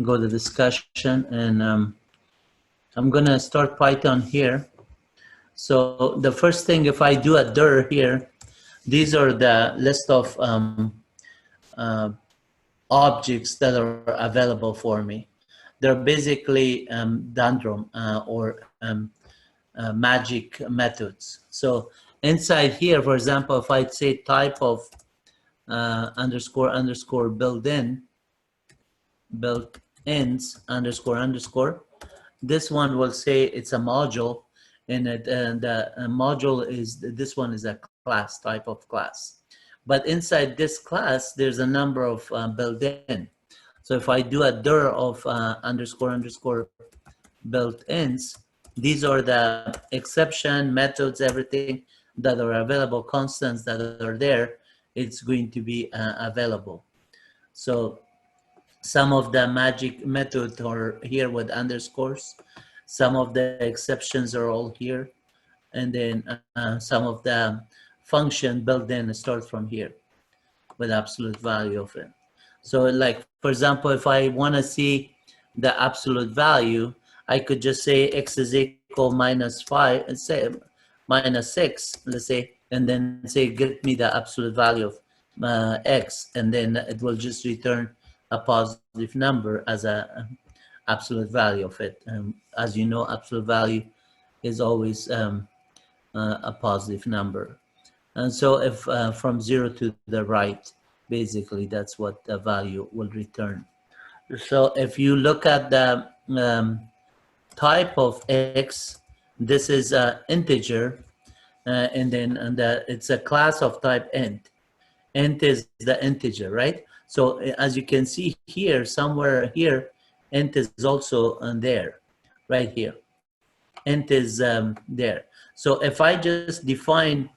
go to discussion, and I'm gonna start Python here. So the first thing, if I do a dir here, these are the list of uh, objects that are available for me. They're basically Dandrom or magic methods. So inside here, for example, if I say type of underscore underscore built-ins underscore underscore, this one will say it's a module, and the module is, this one is a class, type of class. But inside this class, there's a number of built-in. So if I do a dir of underscore underscore built-ins, these are the exception methods, everything that are available, constants that are there, it's going to be available. So some of the magic methods are here with underscores. Some of the exceptions are all here. And then some of the function built in start from here with absolute value of it. So like, for example, if I want to see the absolute value, I could just say x is equal minus 5, and say minus 6, let's say, and then say get me the absolute value of x, and then it will just return a positive number as a absolute value of it. As you know, absolute value is always a positive number. And so if from 0 to the right, basically that's what the value will return. So if you look at the type of x, this is an integer, and it's a class of type int. Int is the integer, right? So as you can see here, somewhere here, int is also there, right here. Int is there. So if I just define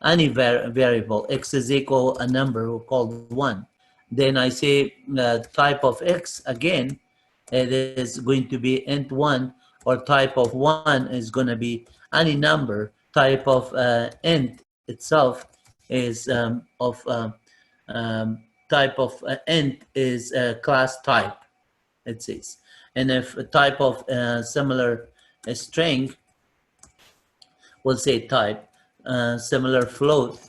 any variable, x is equal a number called 1, then I say type of x, again, it is going to be int 1, or type of 1 is going to be any number. Type of int itself is type of int is class type, it says. And if a type of similar string, we'll say type. Similar float,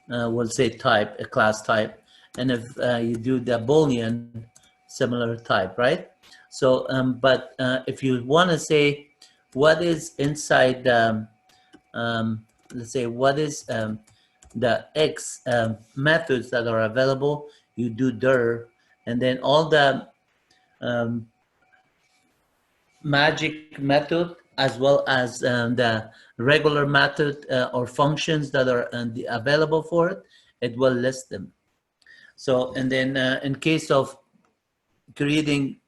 we'll say type, a class type. And if you do the Boolean, similar type, right? So, but if you want to say what is inside, let's say what is the X methods that are available, you do dir, and then all the magic method as well as the regular method or functions that are available for it, it will list them. So, and then in case of creating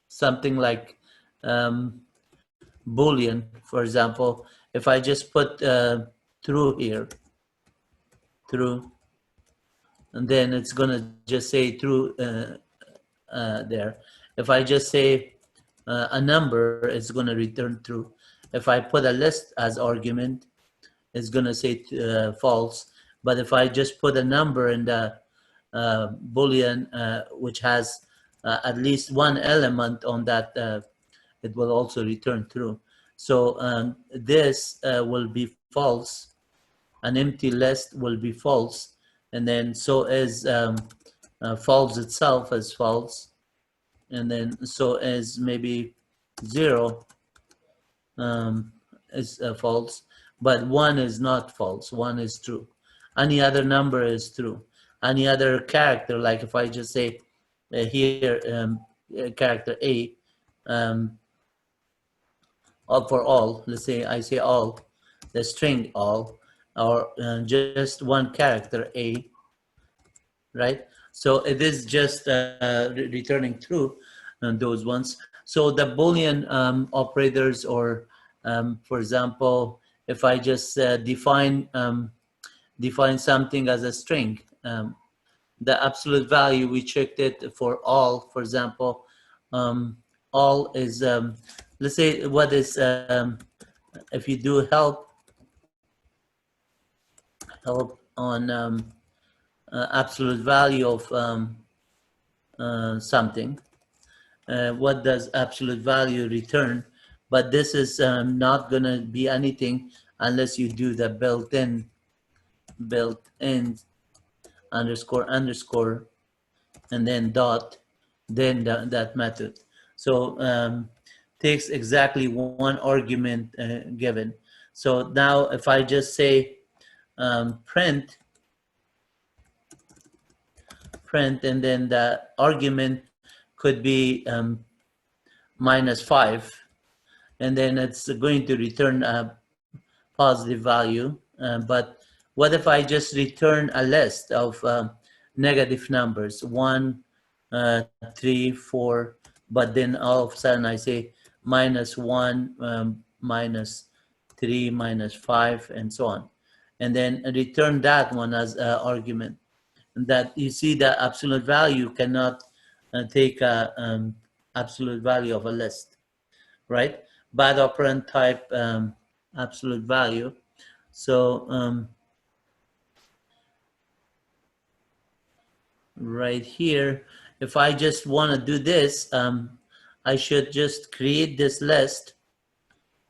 something like Boolean, for example, if I just put true here, true, and then it's going to just say true there. If I just say a number, it's going to return true. If I put a list as argument, it's going to say false. But if I just put a number in the Boolean, which has at least one element on that, it will also return true. So this will be false. An empty list will be false. And then so is false itself is false. And then so is maybe 0 is false, but 1 is not false, 1 is true. Any other number is true. Any other character, like if I just say here character A, for all, let's say I say all, the string all, or just one character A, right? So it is just returning true on those ones. So the Boolean operators, or for example, if I just define something as a string, the absolute value, we checked it for all, for example, all is, let's say what is, if you do help on absolute value of something. What does absolute value return? But this is not going to be anything unless you do the built-in underscore underscore and then dot, then that method. So takes exactly one argument given. So now if I just say print, and then the argument could be -5, and then it's going to return a positive value. But what if I just return a list of negative numbers, 1, 3, 4, but then all of a sudden I say -1, -3, -5, and so on, and then return that one as an argument. And that you see that absolute value cannot take a absolute value of a list, right? Bad operand type absolute value. So right here, if I just want to do this, I should just create this list.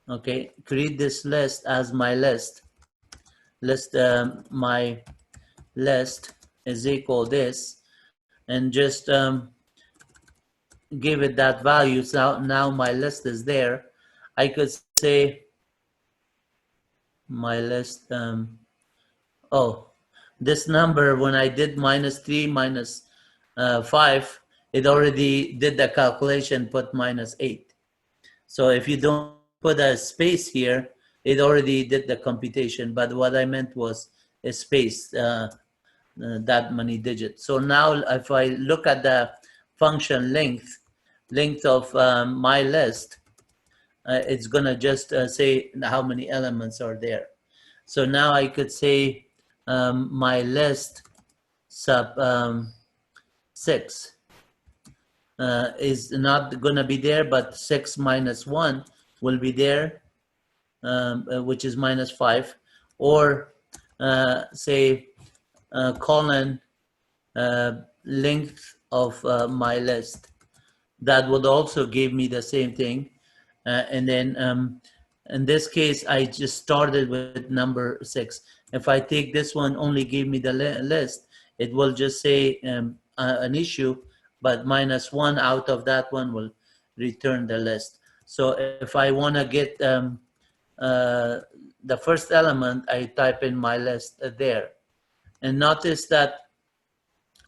Okay, create this list as my list. My list is equal this, and just give it that value. So now my list is there. I could say my list. Oh, this number, when I did -3 -5, it already did the calculation, put -8. So if you don't put a space here, it already did the computation. But what I meant was a space, that many digits. So now if I look at the function length of my list, it's gonna just say how many elements are there. So now I could say my list sub 6 is not going to be there, but 6 minus 1 will be there, which is -5, or say colon length of my list. That would also give me the same thing. And then in this case, I just started with number 6. If I take this one, only give me the list, it will just say an issue, but -1 out of that one will return the list. So if I want to get the first element, I type in my list there. And notice that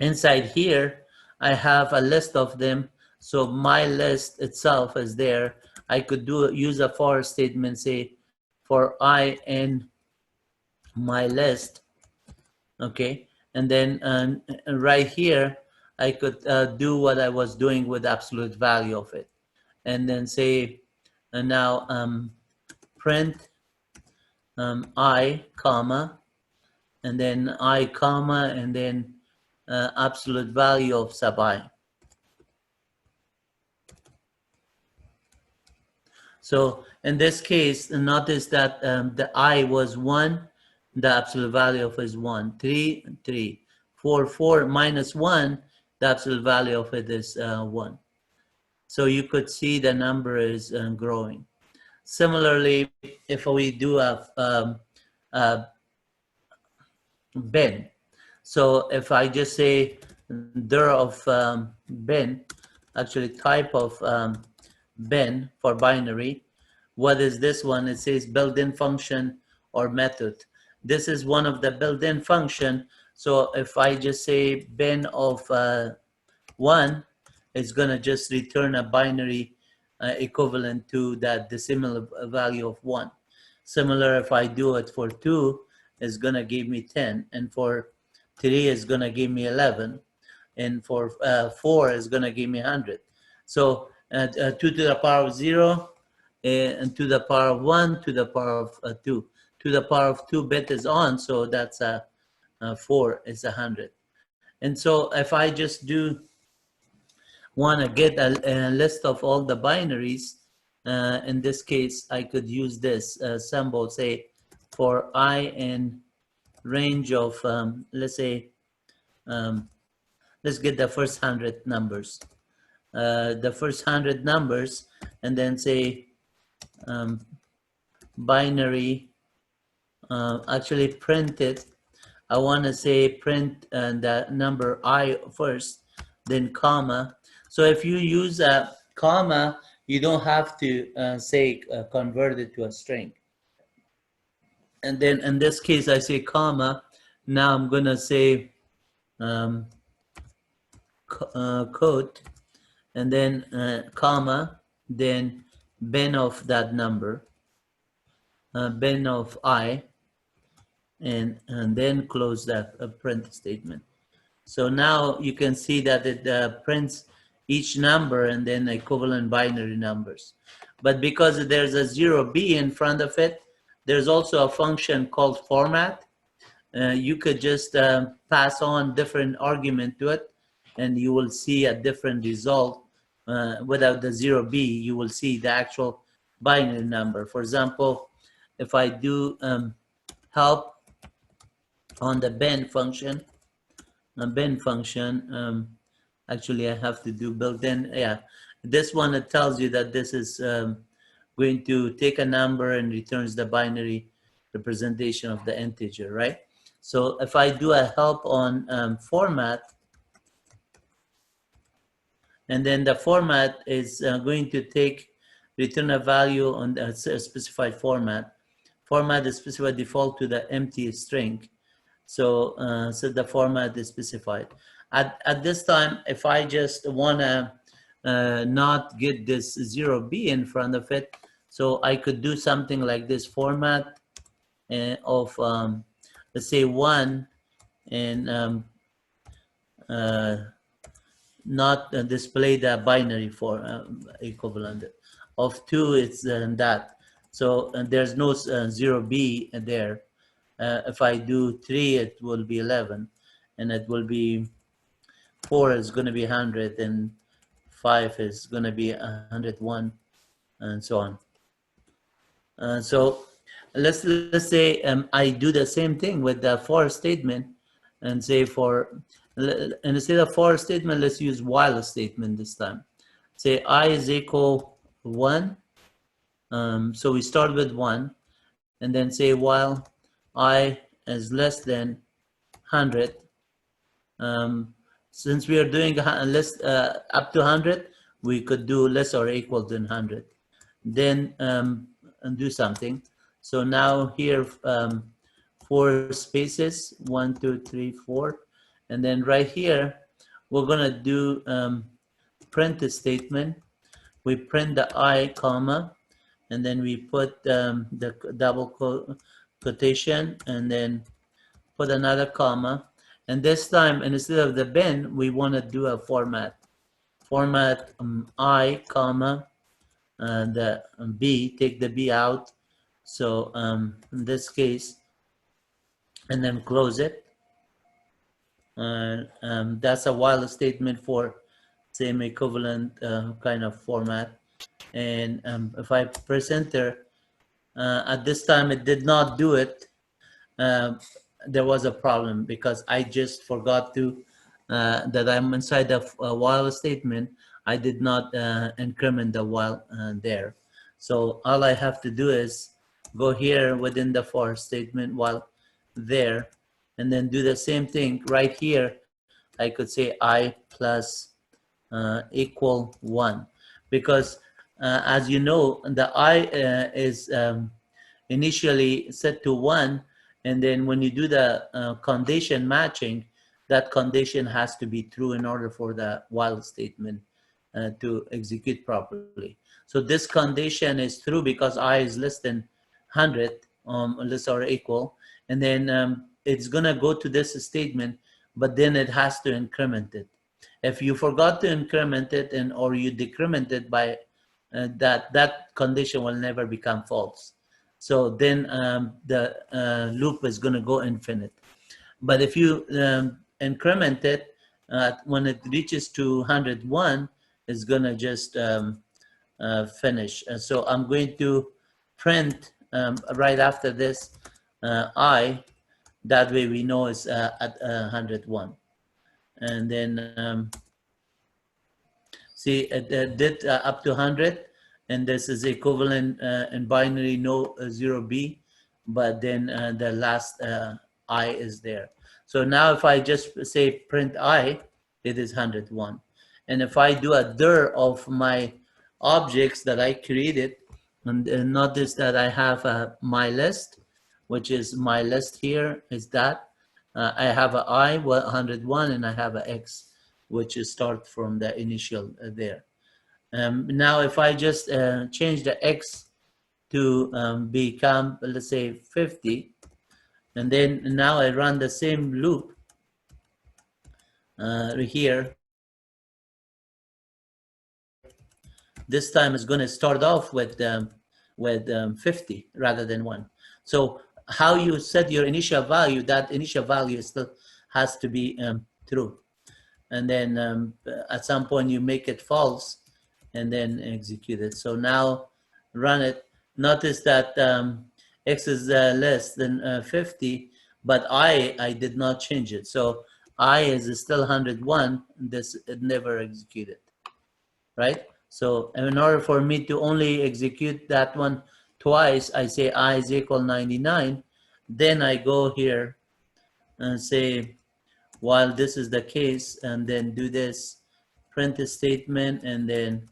inside here, I have a list of them. So my list itself is there. I could use a for statement, say for I in my list, okay? And then right here, I could do what I was doing with absolute value of it. And then say, now print I, comma, and then I, comma, and then absolute value of sub I. So in this case, notice that the I was 1, the absolute value of it is 1, 3, 3, 4, 4 minus 1, the absolute value of it is 1. So you could see the number is growing. Similarly, if we do a bin, so if I just say dir of bin, actually type of bin for binary, what is this one? It says built-in function or method. This is one of the built-in function. So if I just say bin of 1, it's going to just return a binary equivalent to that decimal value of 1. Similar, if I do it for 2, it's going to give me 10. And for 3, it's going to give me 11. And for 4, it's going to give me 100. So 2 to the power of 0, and to the power of 1, to the power of 2. To the power of 2 bit is on, so that's 4 is 100. And so if I just want to get a list of all the binaries, in this case, I could use this symbol, say for I in range of, let's say let's get the first 100 numbers. The first 100 numbers, and then say binary, actually print it. I want to say print the number I first, then comma. So if you use a comma, you don't have to say convert it to a string. And then in this case, I say comma. Now I'm going to say code, and then comma, then bin of that number, bin of I, and then close that print statement. So now you can see that it prints each number and then equivalent binary numbers. But because there's a 0b in front of it, there's also a function called format. You could just pass on different argument to it, and you will see a different result. Without the 0b, you will see the actual binary number. For example, if I do help on the bin function, actually I have to do built-in. Yeah, this one, it tells you that this is going to take a number and returns the binary representation of the integer, right? So if I do a help on format, and then the format is going to return a value on a specified format. Format is specified default to the empty string. So the format is specified. At this time, if I just want to not get this 0b in front of it, so I could do something like this: format of let's say 1, and not display the binary for equivalent of 2. It's that. So there's no 0b there. If I do 3, it will be 11, and it will be 4 is going to be 100, and 5 is going to be 101, and so on. So let's say I do the same thing with the for statement, and say and instead of for statement, let's use while statement this time. Say I is equal 1. So we start with 1, and then say while I is less than 100. Since we are doing less up to 100, we could do less or equal than 100. Then and do something. So now here 4 spaces, 1, 2, 3, 4, and then right here we're gonna do print a statement. We print the I comma, and then we put the double quotation, and then put another comma. And this time, instead of the bin, we want to do a format. Format I comma the b, take the b out. So in this case, and then close it. That's a while statement for same equivalent kind of format. And if I press enter, at this time it did not do it. There was a problem because I just forgot to that I'm inside the while statement. I did not increment the while there. So all I have to do is go here within the for statement while there, and then do the same thing right here. I could say I plus equal 1, because as you know, the I is initially set to 1, and then when you do the condition matching, that condition has to be true in order for the while statement to execute properly. So this condition is true because I is less than 100, less or equal, and then it's gonna go to this statement, but then it has to increment it. If you forgot to increment it or you decrement it by that condition will never become false. So then the loop is going to go infinite. But if you increment it, when it reaches to 101, it's going to just finish. So I'm going to print right after this I. That way we know it's at 101. and then see it did up to 100, and this is equivalent in binary no 0b, but then the last I is there. So now if I just say print I, it is 101. And if I do a dir of my objects that I created, and notice that I have my list, which is my list here is that I have a I 101, and I have a X, which is start from the initial there. Now if I just change the X to become, let's say, 50, and then now I run the same loop here. This time is going to start off with 50 rather than 1. So how you set your initial value, that initial value still has to be true. And then at some point you make it false and then execute it. So now run it. Notice that X is less than 50, but I did not change it. So I is still 101. This it never executed, right? So in order for me to only execute that one twice, I say I is equal 99. Then I go here and say, while this is the case, and then do this print statement, and then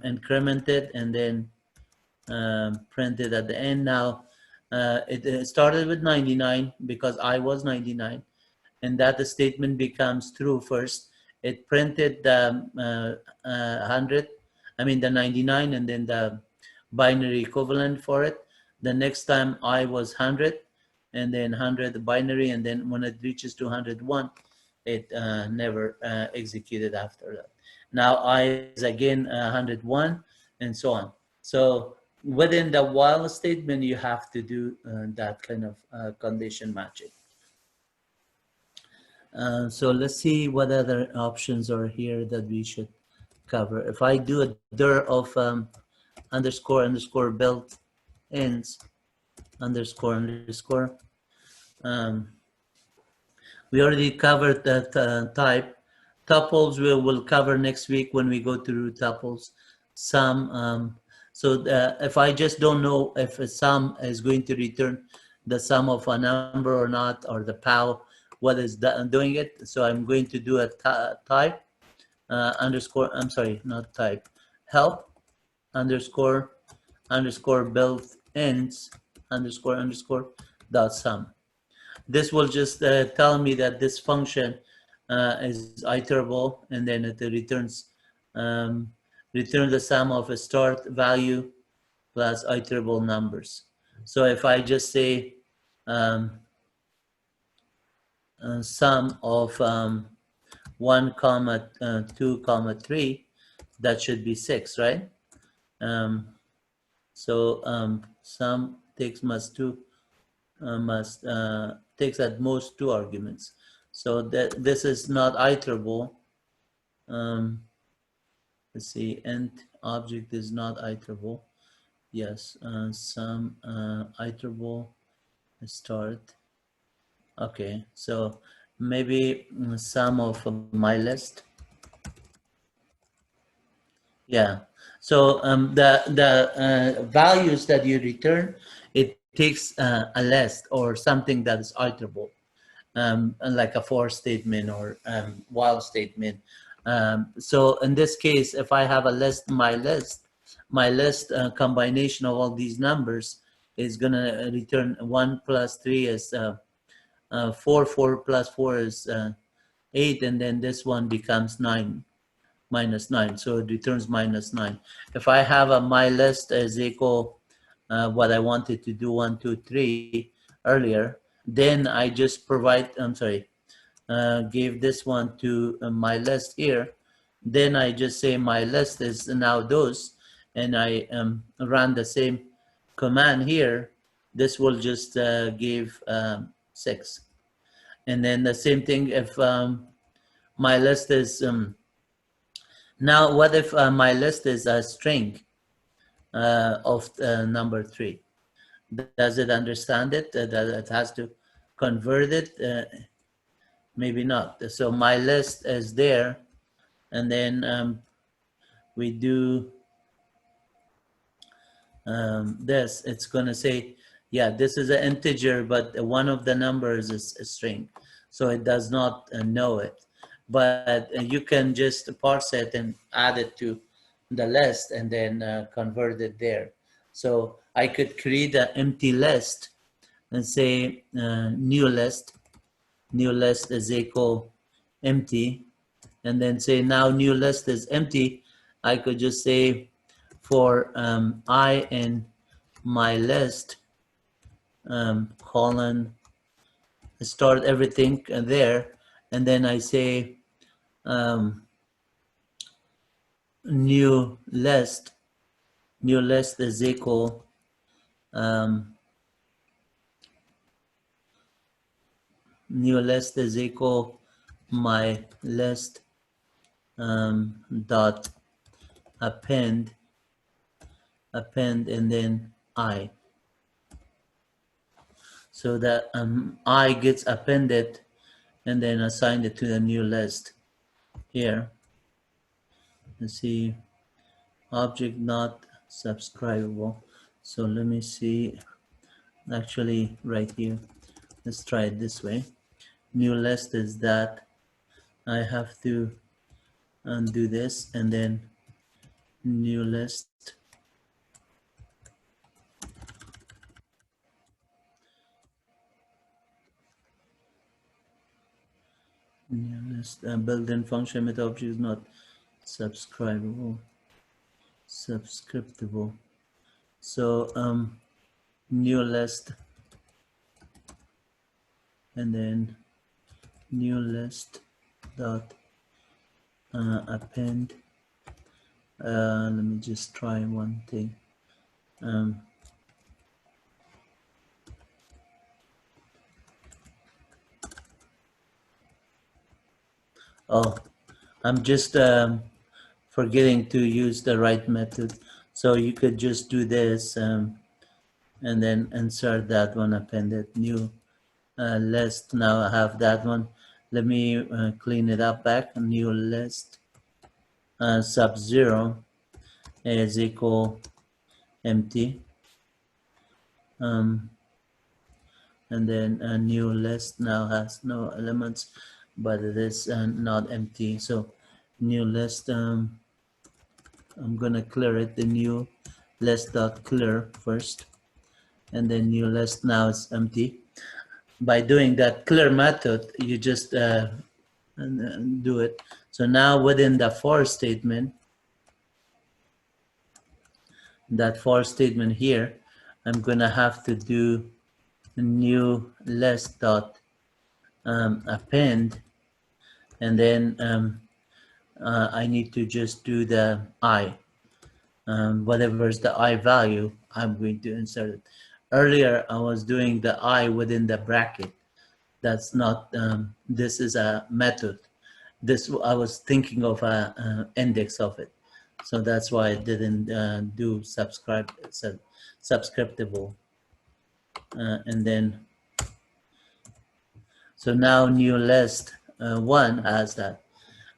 increment it, and then print it at the end. Now it started with 99 because I was 99, and that statement becomes true first. It printed the 100, I mean the 99, and then the binary equivalent for it. The next time I was 100, and then 100 the binary, and then when it reaches to 101, it never executed after that. Now I is again 101, and so on. So within the while statement, you have to do that kind of condition matching. So let's see what other options are here that we should cover. If I do a dir of underscore built ins underscore, we already covered that type. Tuples we will cover next week when we go through tuples. Sum. So if I just don't know if a sum is going to return the sum of a number or not, or the POW, what is doing it. So I'm going to do a type underscore, I'm sorry, not type, help underscore build ends underscore dot sum. This will just tell me that this function is iterable, and then it returns the sum of a start value plus iterable numbers. So if I just say sum of 1 comma 2 comma 3, that should be 6, right? So sum takes takes at most 2 arguments. So that this is not iterable. Let's see, int object is not iterable. Yes, some iterable start. Okay, so maybe sum of my list. Yeah. So the values that you return, it takes a list or something that is iterable, like a for statement or while statement. So in this case, if I have a list, my list combination of all these numbers is gonna return 1 plus 3 is 4, 4 plus 4 is 8, and then this one becomes 9 minus 9, so it returns minus 9. If I have a my list is equal what I wanted to do 1 2 3 earlier, then I just provide, I'm sorry, gave this one to my list here, then I just say my list is now those, and I run the same command here. This will just give 6. And then the same thing if my list is now what if my list is a string of number 3? Does it understand it that it has to convert it maybe not. So my list is there, and then we do this. It's going to say, yeah, this is an integer, but one of the numbers is a string. So it does not know it. But you can just parse it and add it to the list and then convert it there. So I could create an empty list and say new list is equal empty, and then say now new list is empty. I could just say for I in my list colon, start everything there, and then I say new list is equal new list is equal my list dot append and then I, so that I gets appended and then assigned it to the new list here. Let's see, object not subscribable. So let me see, actually right here, let's try it this way. New list is that I have to undo this and then new list built-in function method object is not subscribable. So new list and then new list dot append. Let me just try one thing. Oh, I'm just forgetting to use the right method. So you could just do this and then insert that one, appended new list. Now I have that one. Let me clean it up back. New list sub 0 is equal empty. And then a new list now has no elements, but it is not empty. So new list, I'm gonna clear it, the new list dot clear first, and then new list now is empty. By doing that clear method, you just do it. So now within the for statement, that for statement here, I'm gonna have to do a new list dot append, and then I need to just do the I. Whatever is the I value, I'm going to insert it. Earlier, I was doing the I within the bracket. That's not, this is a method. This, I was thinking of a index of it. So that's why I didn't do subscriptable. And then, so now new list one has that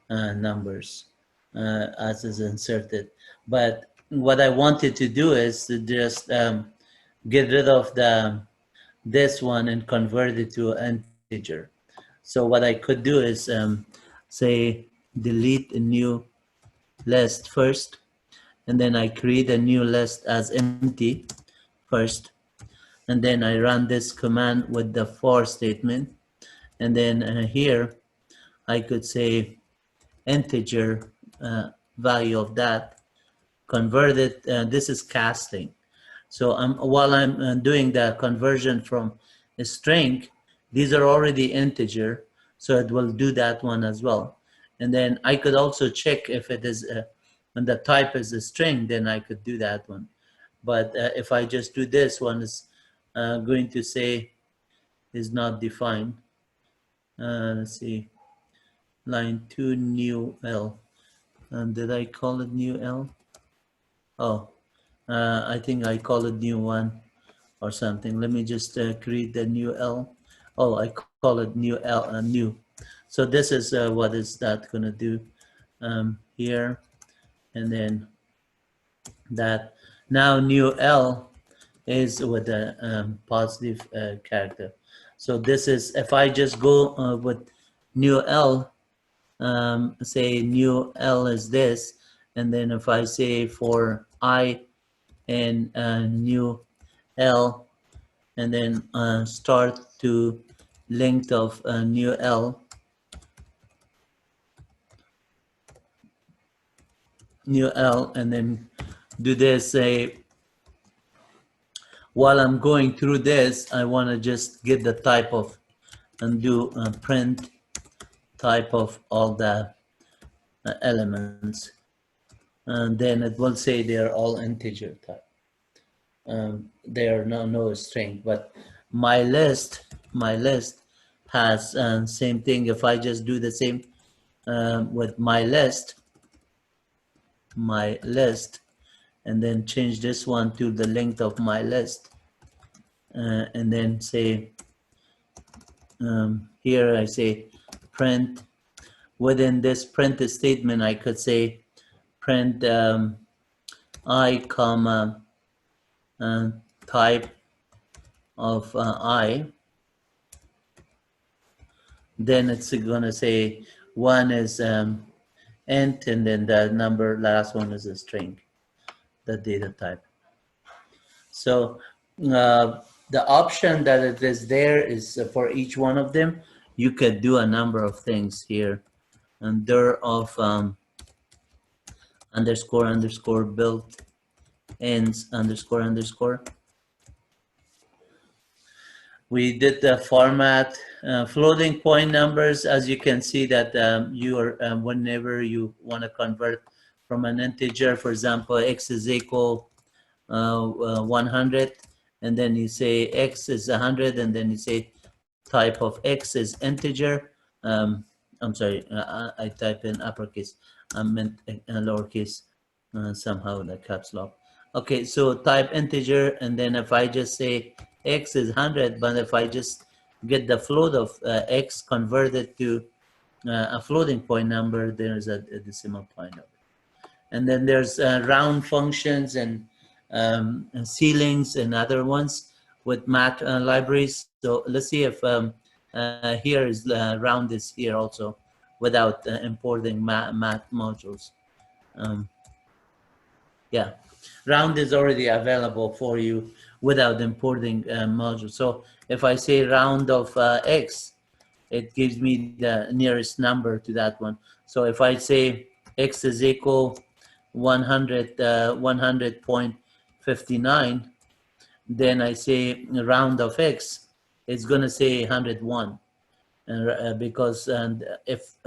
numbers as is inserted. But what I wanted to do is to just get rid of this one and convert it to an integer. So what I could do is say delete a new list first, and then I create a new list as empty first, and then I run this command with the for statement, and then here I could say integer value of that, convert it. This is casting. So while I'm doing the conversion from a string, these are already integer, so it will do that one as well. And then I could also check if it is, when the type is a string, then I could do that one. But if I just do this one, is going to say is not defined. Let's see, line 2 new L. Did I call it new L? Oh, I think I call it new 1 or something. Let me just create the new L. Oh, I call it new L, new. So this is what is that going to do here, and then that now new L is with a positive character. So this is, if I just go with new L, say new L is this, and then if I say for I and new L, and then start to length of new L, and then do this, say, while I'm going through this, I want to just get the type of, and do print type of all the elements, and then it will say they're all integer type. They are no string, but my list has same thing. If I just do the same with my list, and then change this one to the length of my list, and then say here I say print. Within this print statement, I could say print I comma type of I. Then it's gonna say one is int, and then the number last one is a string, the data type. So the option that it is there is for each one of them, you could do a number of things here, and there of underscore built ends underscore. We did the format floating point numbers. As you can see that you are whenever you want to convert from an integer, for example, x is equal 100, and then you say x is 100, and then you say type of x is integer. I'm sorry, I type in uppercase. I meant lowercase somehow, the caps lock. Okay, so type integer, and then if I just say x is 100, but if I just get the float of x converted to a floating point number, there's a decimal point of it. And then there's round functions and ceilings and other ones with math libraries. So let's see if here is round is here also without importing math modules. Yeah, round is already available for you without importing modules. So if I say round of x, it gives me the nearest number to that one. So if I say x is equal 100.59, then I say round of x, it's going to say 101, because if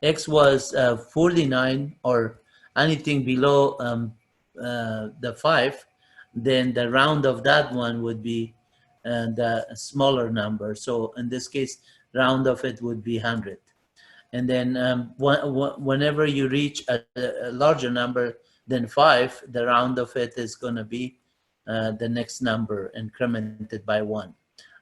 x was 49 or anything below the 5, then the round of that one would be the smaller number. So in this case, round of it would be 100. And then whenever you reach a larger number than 5, the round of it is going to be the next number incremented by 1.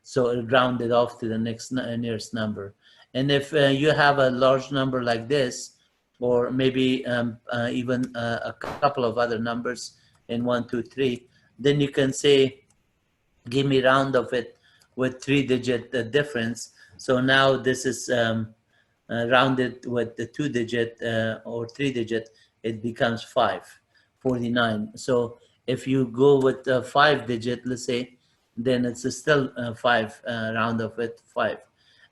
So it rounded off to the next nearest number. And if you have a large number like this, or maybe even a couple of other numbers in 1, 2, 3, then you can say, give me round of it with 3-digit difference. So now this is rounded with the 2-digit or 3-digit, it becomes 49. So if you go with 5-digit, let's say, then it's still 5, round of it 5.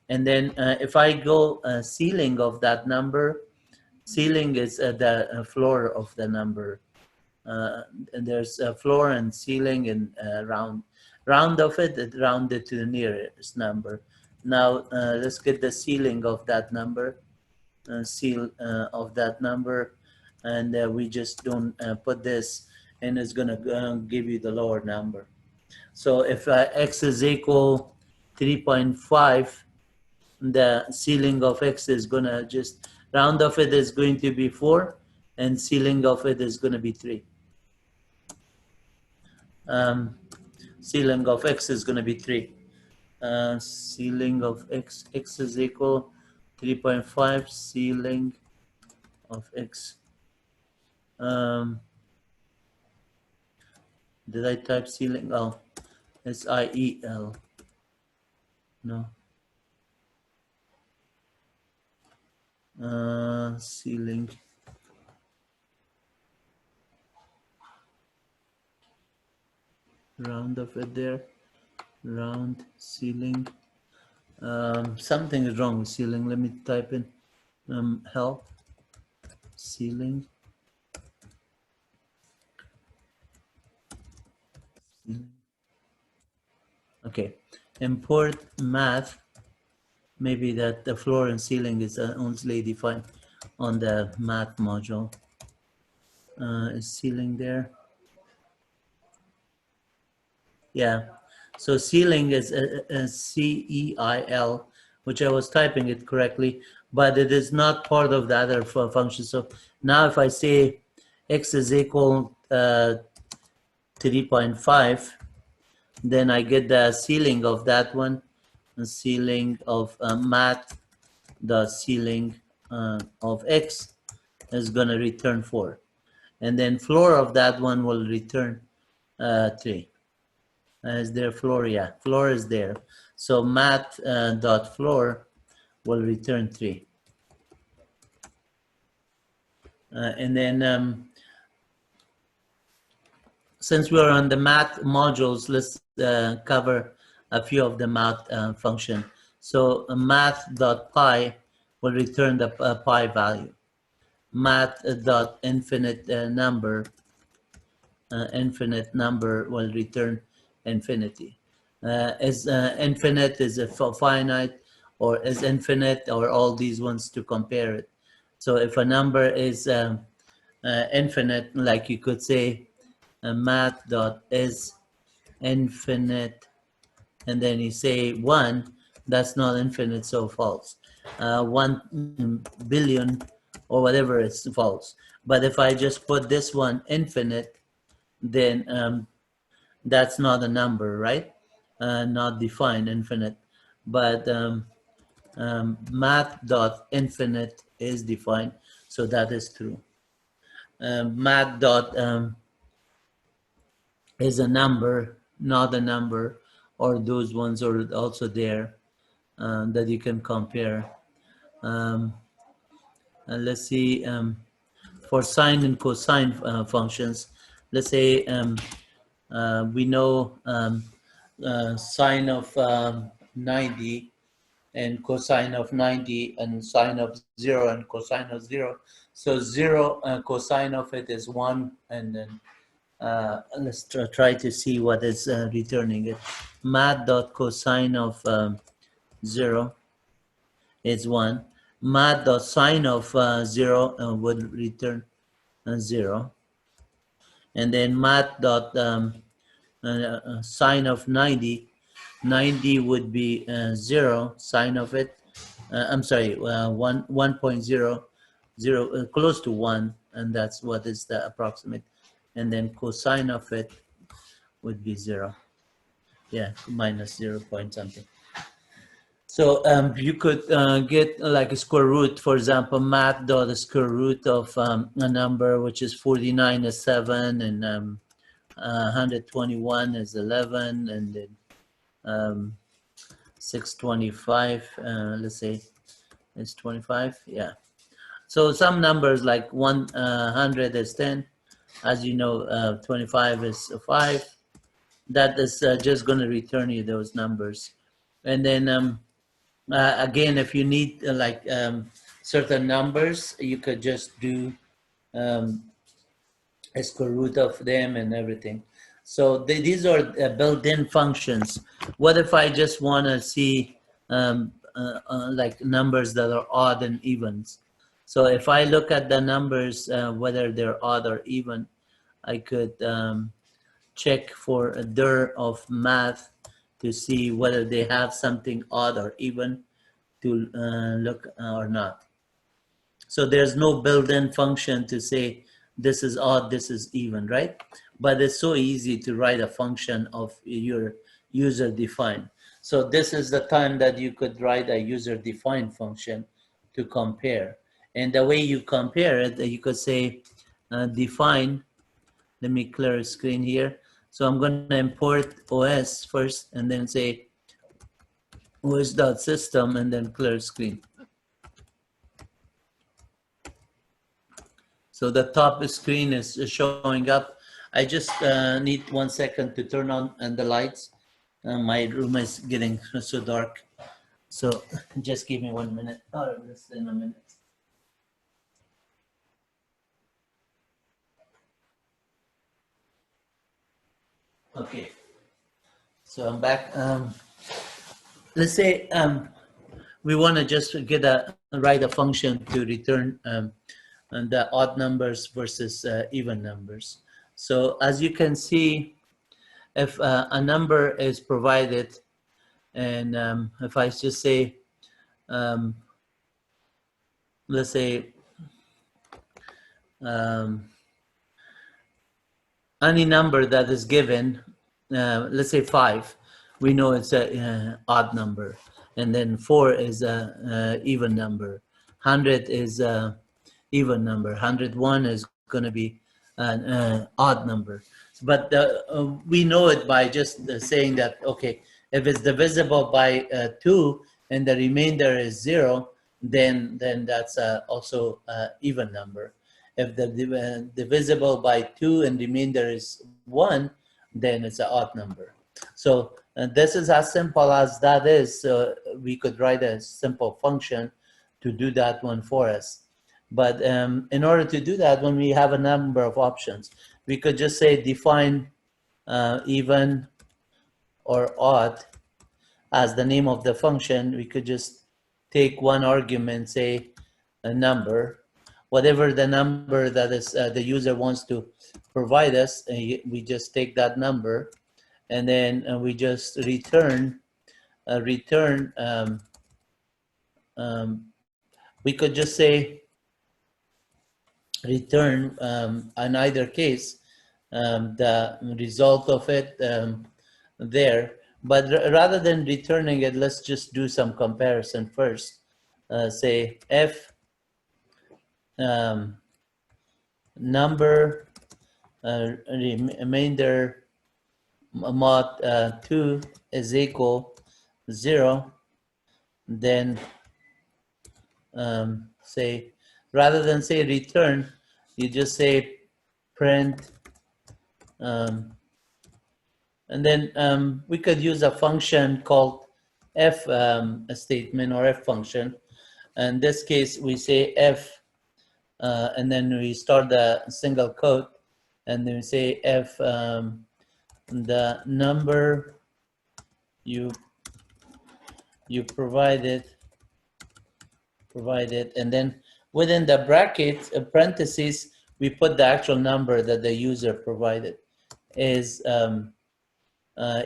And then if I go ceiling of that number, ceiling is the floor of the number. And there's a floor and ceiling and round of it rounded to the nearest number. Now let's get the ceiling of that number, of that number, and we just don't put this, and it's gonna give you the lower number. So if x is equal 3.5, the ceiling of x is gonna just round of it is going to be 4, and ceiling of it is gonna be 3. Ceiling of x is gonna be 3. Ceiling of x is equal 3.5 ceiling of x. Did I type ceiling? Oh, it's IEL. No. Ceiling. Round of it there. Round ceiling. Something is wrong with ceiling. Let me type in help ceiling. Okay, import math. Maybe that the floor and ceiling is only defined on the math module. Is ceiling there? Yeah. So ceiling is CEIL, which I was typing it correctly, but it is not part of the other function. So now if I say x is equal 3.5, then I get the ceiling of that one, the ceiling of math, the ceiling of x is going to return 4. And then floor of that one will return 3. Is there floor? Yeah, floor is there. So math dot floor will return 3. And then since we're on the math modules, let's cover a few of the math function. So math dot pi will return the pi value. Math dot infinite number will return infinity. Is infinite is a finite, or is infinite, or all these ones to compare it. So if a number is infinite, like you could say math dot is infinite, and then you say 1, that's not infinite, so false. 1 billion or whatever is false. But if I just put this one infinite, then that's not a number, right? Not defined, infinite. But math dot infinite is defined, so that is true. Math dot is a number, not a number, or those ones are also there that you can compare. And let's see, for sine and cosine functions, let's say we know sine of 90 and cosine of 90 and sine of 0 and cosine of 0. So 0 cosine of it is 1, and then let's try to see what is returning it. Math dot cosine of 0 is 1. Math dot sine of 0 would return 0. And then math dot sine of 90 would be 0, sine of it, I'm sorry, 1.00, close to 1, and that's what is the approximate. And then cosine of it would be 0. Yeah, minus 0 point something. So you could get like a square root, for example, math dot the square root of a number which is 49 is 7, and 121 is 11, and then 625, let's say, is 25. Yeah. So some numbers like 100 is 10. As you know, 25 is 5. That is just going to return you those numbers. And then again, if you need certain numbers, you could just do a square root of them and everything. So these are built-in functions. What if I just want to see like numbers that are odd and evens? So if I look at the numbers, whether they're odd or even, I could check for a dir of math to see whether they have something odd or even to look or not. So there's no built-in function to say this is odd, this is even, right? But it's so easy to write a function of your user-defined. So this is the time that you could write a user-defined function to compare. And the way you compare it, you could say define. Let me clear the screen here. So I'm going to import OS first and then say os.system and then clear screen. So the top screen is showing up. I just need 1 second to turn on the lights. My room is getting so dark. So just give me 1 minute, or less than a minute. Okay, so I'm back. Let's say we want to just write a function to return the odd numbers versus even numbers. So as you can see, if a number is provided, and if I just say, let's say, any number that is given, let's say 5, we know it's a odd number, and then 4 is a even number, 100 is a even number, 101 is going to be an odd number. But we know it by just saying that, okay, if it's divisible by 2 and the remainder is 0, then that's also an even number. If the divisible by 2 and remainder is 1, then it's an odd number. So this is as simple as that is. So we could write a simple function to do that one for us. But in order to do that, when we have a number of options, we could just say define even or odd as the name of the function. We could just take one argument, say a number, whatever the number that is the user wants to provide us, we just take that number, and then we just return. We could just say return in either case the result of it there. But rather than returning it, let's just do some comparison first. Say f number remainder mod 2 is equal 0, then say, rather than say return, you just say print, and then we could use a function called f a statement or f function. In this case, we say f, and then we start the single quote, and then we say f the number you provided, and then within the bracket parentheses, we put the actual number that the user provided is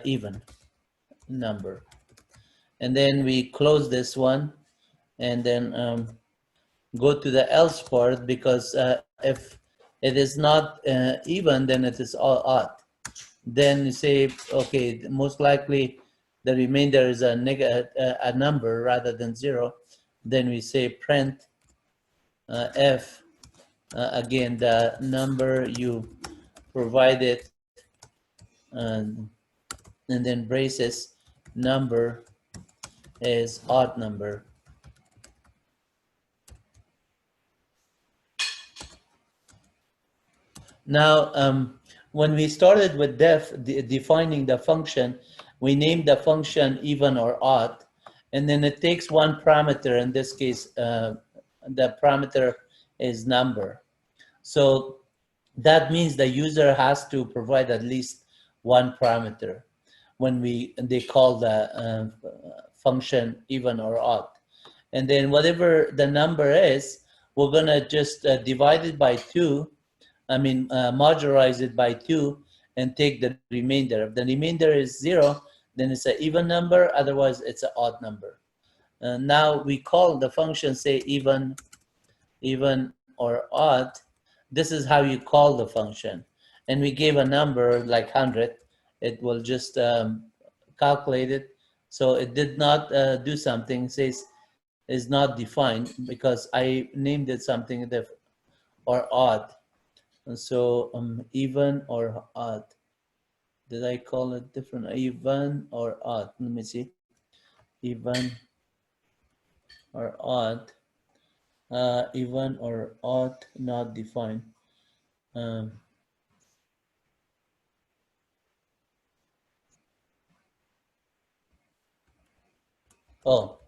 even number, and then we close this one, and then go to the else part, because if it is not even, then it is all odd. Then you say, okay, most likely the remainder is a number rather than 0. Then we say print f, again, the number you provided, and then braces, number is odd number. Now, when we started with defining the function, we named the function even or odd, and then it takes one parameter. In this case, the parameter is number. So that means the user has to provide at least one parameter when they call the function even or odd. And then whatever the number is, we're gonna just divide it by 2. Modularize it by 2 and take the remainder. If the remainder is 0, then it's an even number, otherwise it's an odd number. Now we call the function, say even or odd. This is how you call the function. And we gave a number like 100. It will just calculate it. So it did not do something. It says is not defined because I named it something different or odd. And so even or odd. Did I call it different? Even or odd? Let me see. Even or odd. Even or odd, not defined. Um, oh,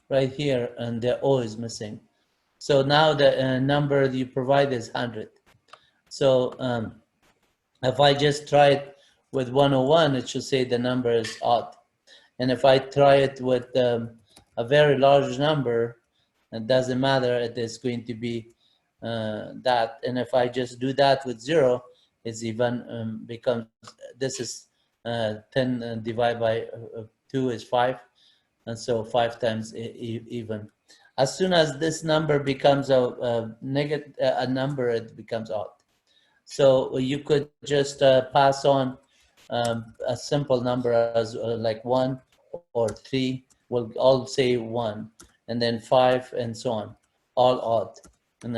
right here, and the O is missing. So now the number you provide is 100. So if I just try it with 101, it should say the number is odd. And if I try it with a very large number, it doesn't matter, it is going to be that. And if I just do that with 0, it's even becomes, this is 10 divided by 2 is 5. And so 5 times even. As soon as this number becomes a negative a number, it becomes odd. So you could just pass on a simple number as like 1 or 3. We'll all say 1, and then 5, and so on, all odd. And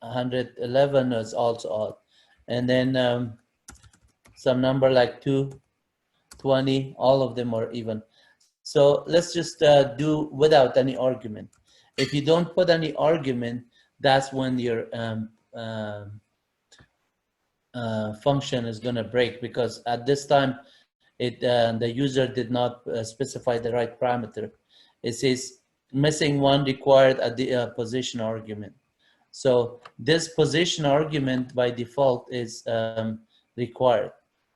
111 is also odd. And then some number like 2, 20, all of them are even. So let's just do without any argument. If you don't put any argument, that's when your function is going to break, because at this time the user did not specify the right parameter. It says missing one required a position argument. So this position argument by default is required.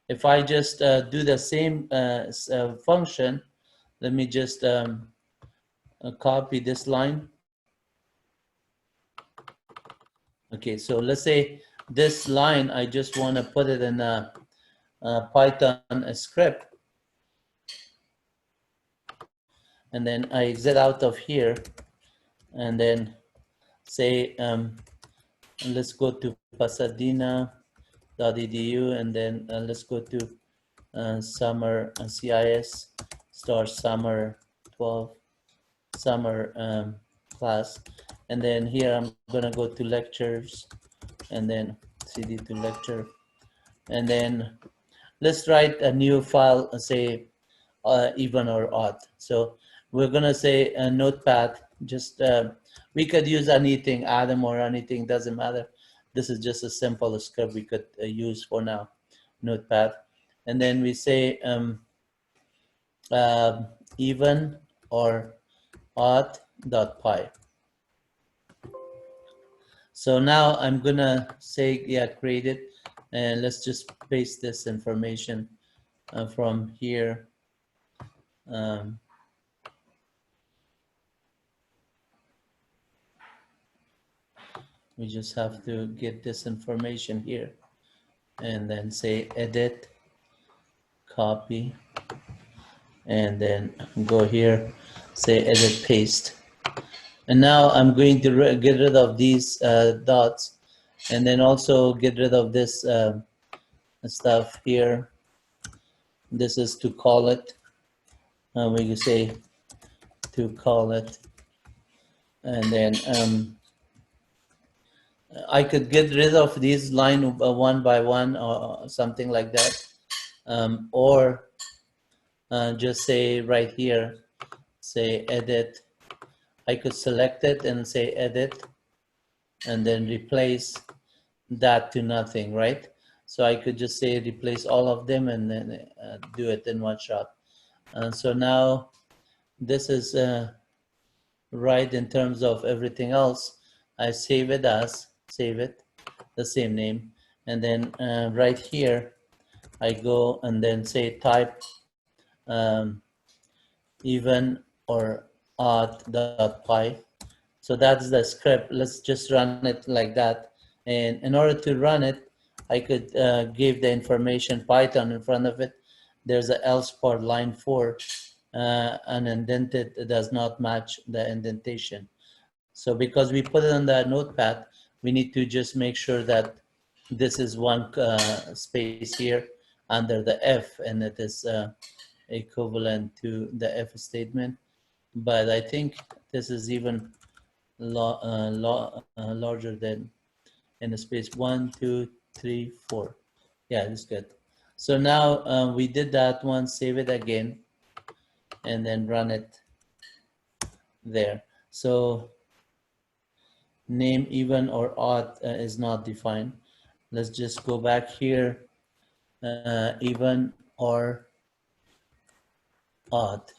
If I just do the same function, let me just copy this line. Okay, so let's say this line, I just want to put it in a Python script. And then I exit out of here and then say, let's go to pasadena.edu, and then let's go to summer CIS summer 12 summer class. And then here I'm gonna go to lectures and then cd to lecture. And then let's write a new file, say even or odd. So we're gonna say a notepad, just we could use anything, Atom or anything, doesn't matter. This is just a simple script we could use for now, notepad. And then we say even or odd.py. So now I'm gonna say, yeah, create it, and let's just paste this information from here. We just have to get this information here and then say edit, copy, and then go here, say edit, paste. And now I'm going to get rid of these dots, and then also get rid of this stuff here. This is to call it. We can say to call it. And then I could get rid of these line one by one or something like that. Or just say right here, say edit. I could select it and say edit, and then replace that to nothing, right? So I could just say replace all of them and then do it in one shot. And so now this is right in terms of everything else. I save it as, save it, the same name. And then right here, I go and then say type even or odd.py. So that's the script. Let's just run it like that. And in order to run it, I could give the information Python in front of it. There's an else for line 4, unindented, it does not match the indentation. So because we put it on the notepad, we need to just make sure that this is one space here under the F, and it is equivalent to the F statement. But I think this is even larger than in the space 1, 2, 3, 4. Yeah, that's good. So now we did that one, save it again, and then run it there. So name even or odd is not defined. Let's just go back here, even or odd.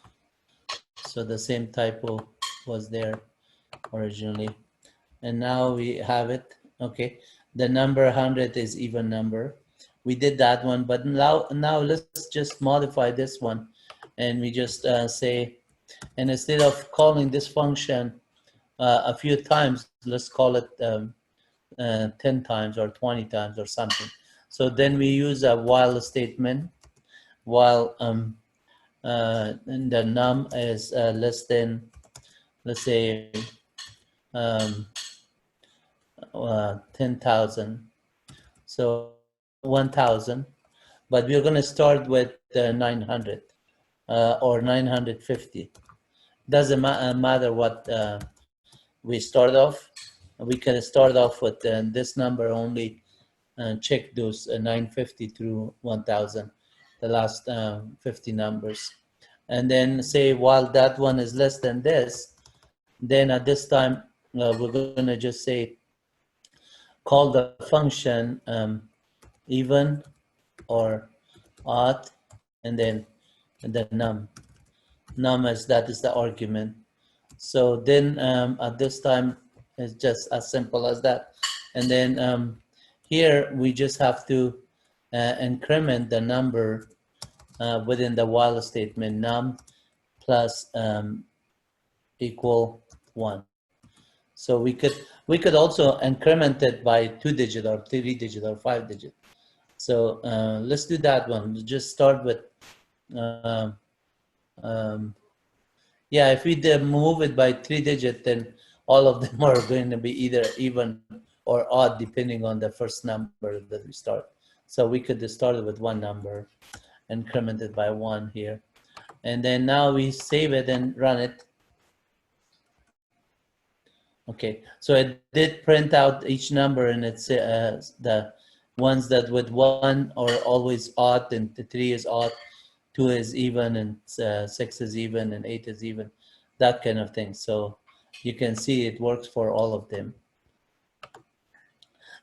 So the same typo was there originally. And now we have it. Okay, the number 100 is even number. We did that one, but now let's just modify this one, and we just say, and instead of calling this function a few times, let's call it 10 times or 20 times or something. So then we use a while statement, while and the num is less than, let's say, um, 10,000. So 1,000, but we're going to start with 900 or 950. Doesn't matter what we start off. We can start off with this number only, and check those 950 through 1,000, the last 50 numbers. And then say while that one is less than this, then at this time we're going to just say call the function even or odd, and then the num as that is the argument. So then at this time it's just as simple as that. And then here we just have to increment the number within the while statement, num plus equal 1. So we could also increment it by 2-digit or 3-digit or 5-digit. So let's do that one. Just start with, yeah, if we move it by 3-digit, then all of them are going to be either even or odd, depending on the first number that we start. So we could start with one number, increment it by 1 here. And then now we save it and run it. Okay, so it did print out each number, and it's the ones that with 1 are always odd, and 3 is odd, 2 is even, and 6 is even, and 8 is even, that kind of thing. So you can see it works for all of them.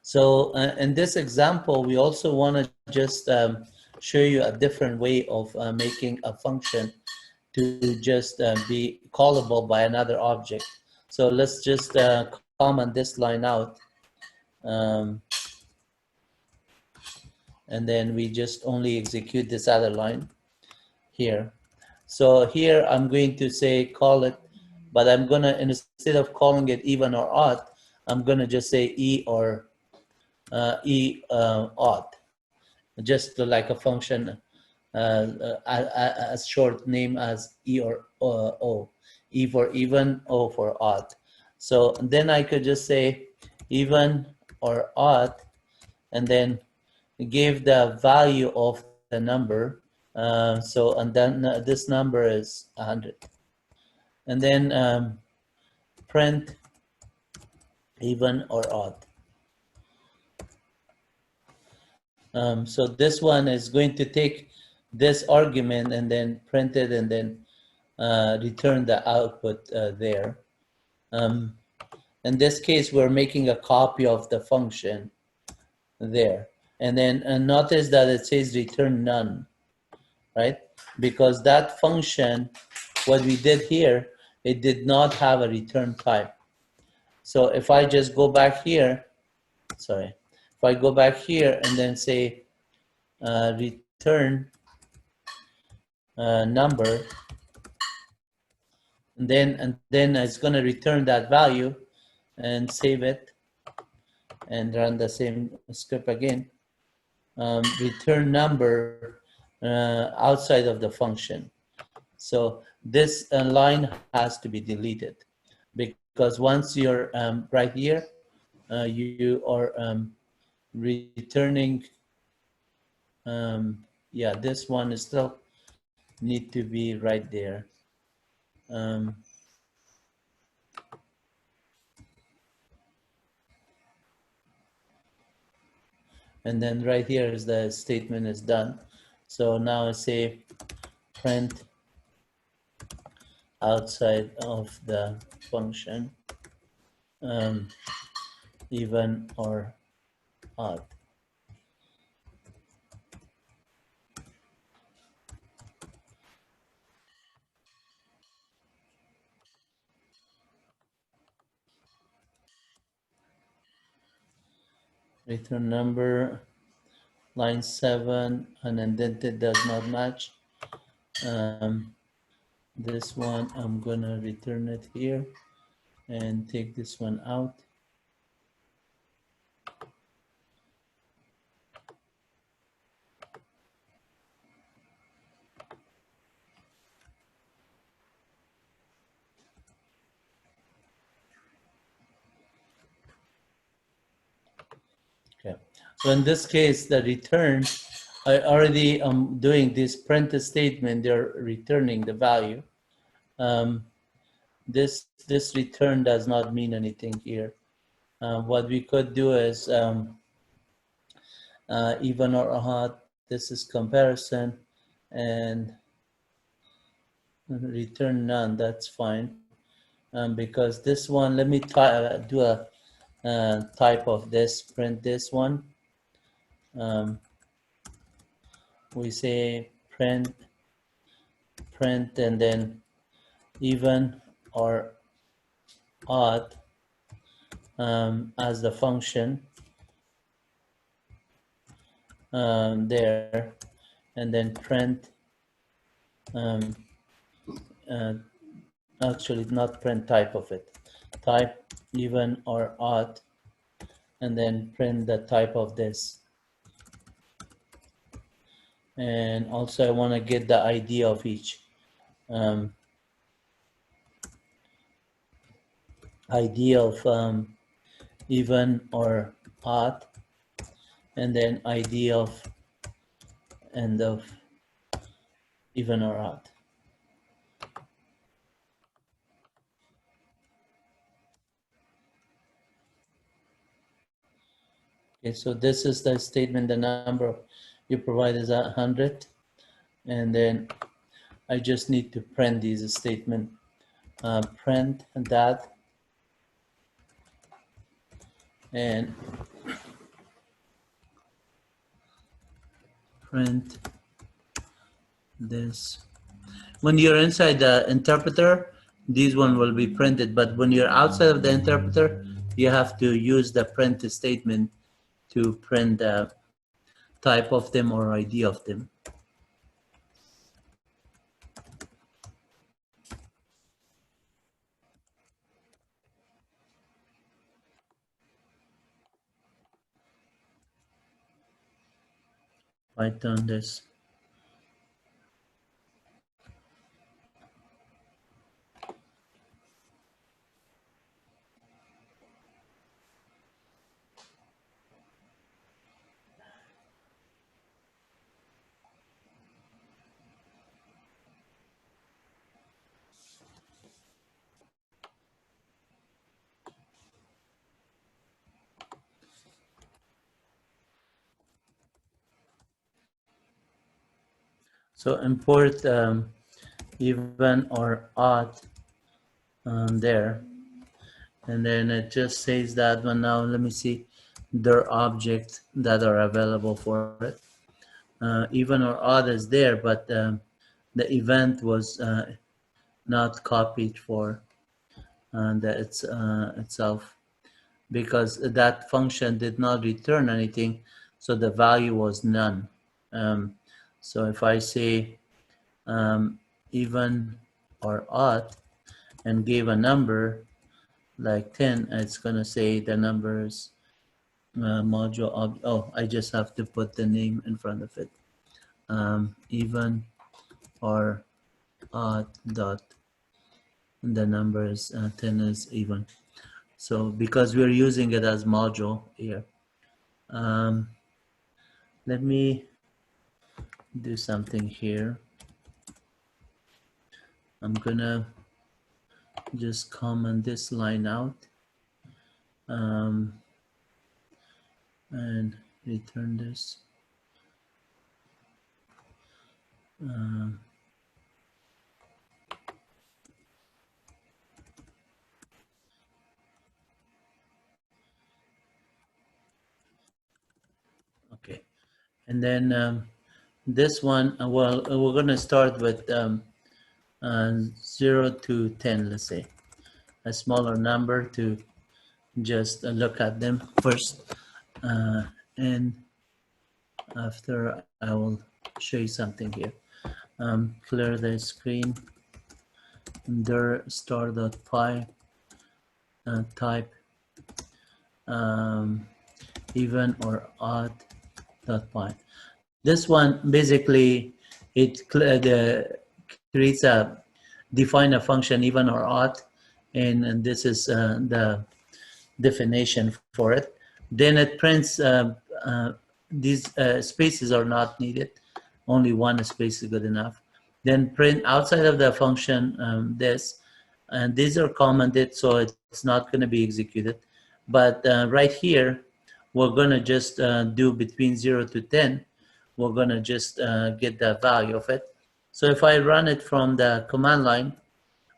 So in this example, we also want to just show you a different way of making a function to just be callable by another object. So let's just comment this line out. And then we just only execute this other line here. So here I'm going to say call it, but I'm going to, instead of calling it even or odd, I'm going to just say e or odd, just like a function as short name as e or o, e for even, o for odd. So then I could just say even or odd, and then give the value of the number. So and then this number is 100, and then print even or odd. So this one is going to take this argument and then print it, and then return the output there. In this case, we're making a copy of the function there. And then notice that it says return none, right? Because that function, what we did here, it did not have a return type. So if I just go back here, sorry, if I go back here and then say return number, and then it's going to return that value, and save it and run the same script again. Return number outside of the function. So this line has to be deleted, because once you're right here, you are returning, yeah, this one is still need to be right there. And then right here is the statement is done. So now I say print outside of the function, um, even or odd. Return number, line 7, unindented does not match. This one, I'm gonna return it here and take this one out. Okay, so in this case, the return, I already am doing this print statement, they're returning the value. This return does not mean anything here. What we could do is even or odd, this is comparison, and return none, that's fine. Because this one, let me do a type of this, print this one. We say print, and then even or odd as the function there, and then print, actually not print type of it, type even or odd, and then print the type of this. And also I want to get the ID of each. ID of even or odd, and then ID of end of even or odd. Okay, so this is the statement, the number you provide is 100, and then I just need to print these statement, print that, and print this. When you're inside the interpreter, these one will be printed, but when you're outside of the interpreter, you have to use the print statement to print the type of them or ID of them. Python this. So import even or odd there, and then it just says that one. Now let me see their objects that are available for it. Even or odd is there, but the event was not copied for itself, because that function did not return anything, so the value was none. So if I say even or odd and gave a number like 10, it's going to say the numbers module of, oh, I just have to put the name in front of it. Even or odd dot, and the numbers 10 is even. So because we're using it as module here, let me do something here. I'm gonna just comment this line out, and return this. Um, okay, and then this one, well, we're going to start with 0 to 10, let's say, a smaller number to just look at them first. And after, I will show you something here. Clear the screen, dir star.py, type even or odd.py. This one basically it creates a define a function even or odd, and this is the definition for it. Then it prints these spaces are not needed. Only one space is good enough. Then print outside of the function this, and these are commented, so it's not going to be executed. But right here, we're going to just do between 0 to 10. We're going to just get the value of it. So if I run it from the command line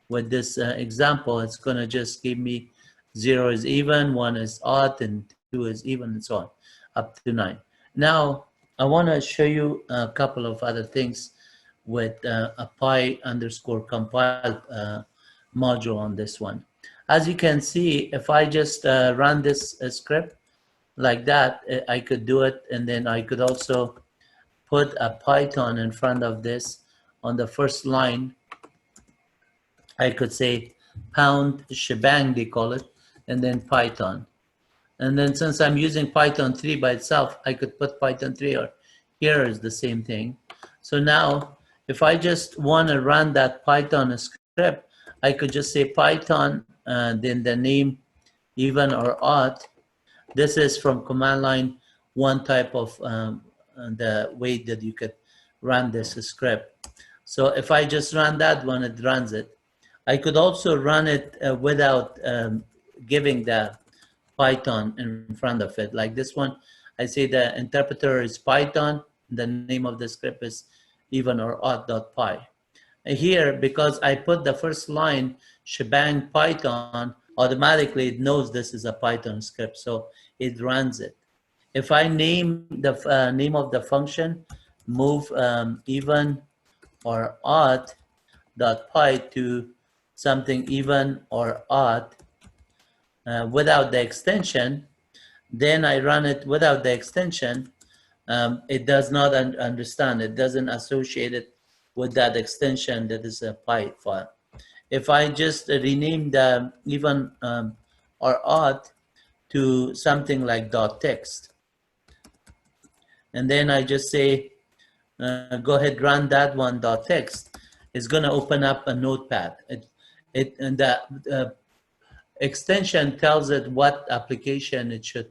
with this example, it's going to just give me 0 is even, 1 is odd, and 2 is even, and so on, up to 9. Now, I want to show you a couple of other things with a py_compile module on this one. As you can see, if I just run this script like that, I could do it, and then I could also put a Python in front of this. On the first line, I could say pound shebang, they call it, and then Python. And then since I'm using Python 3 by itself, I could put Python 3, or here is the same thing. So now, if I just want to run that Python script, I could just say Python, then the name even or odd. This is from command line, one type of the way that you could run this script. So if I just run that one, it runs it. I could also run it without giving the Python in front of it. Like this one, I say the interpreter is Python. The name of the script is even or odd.py. Here, because I put the first line shebang Python, automatically it knows this is a Python script, so it runs it. If I name the name of the function, move even or odd.py to something even or odd without the extension, then I run it without the extension, it does not understand. It doesn't associate it with that extension that is a py file. If I just rename the even or odd to something like .text, and then I just say, go ahead, run that one .text, it's going to open up a notepad. And the extension tells it what application it should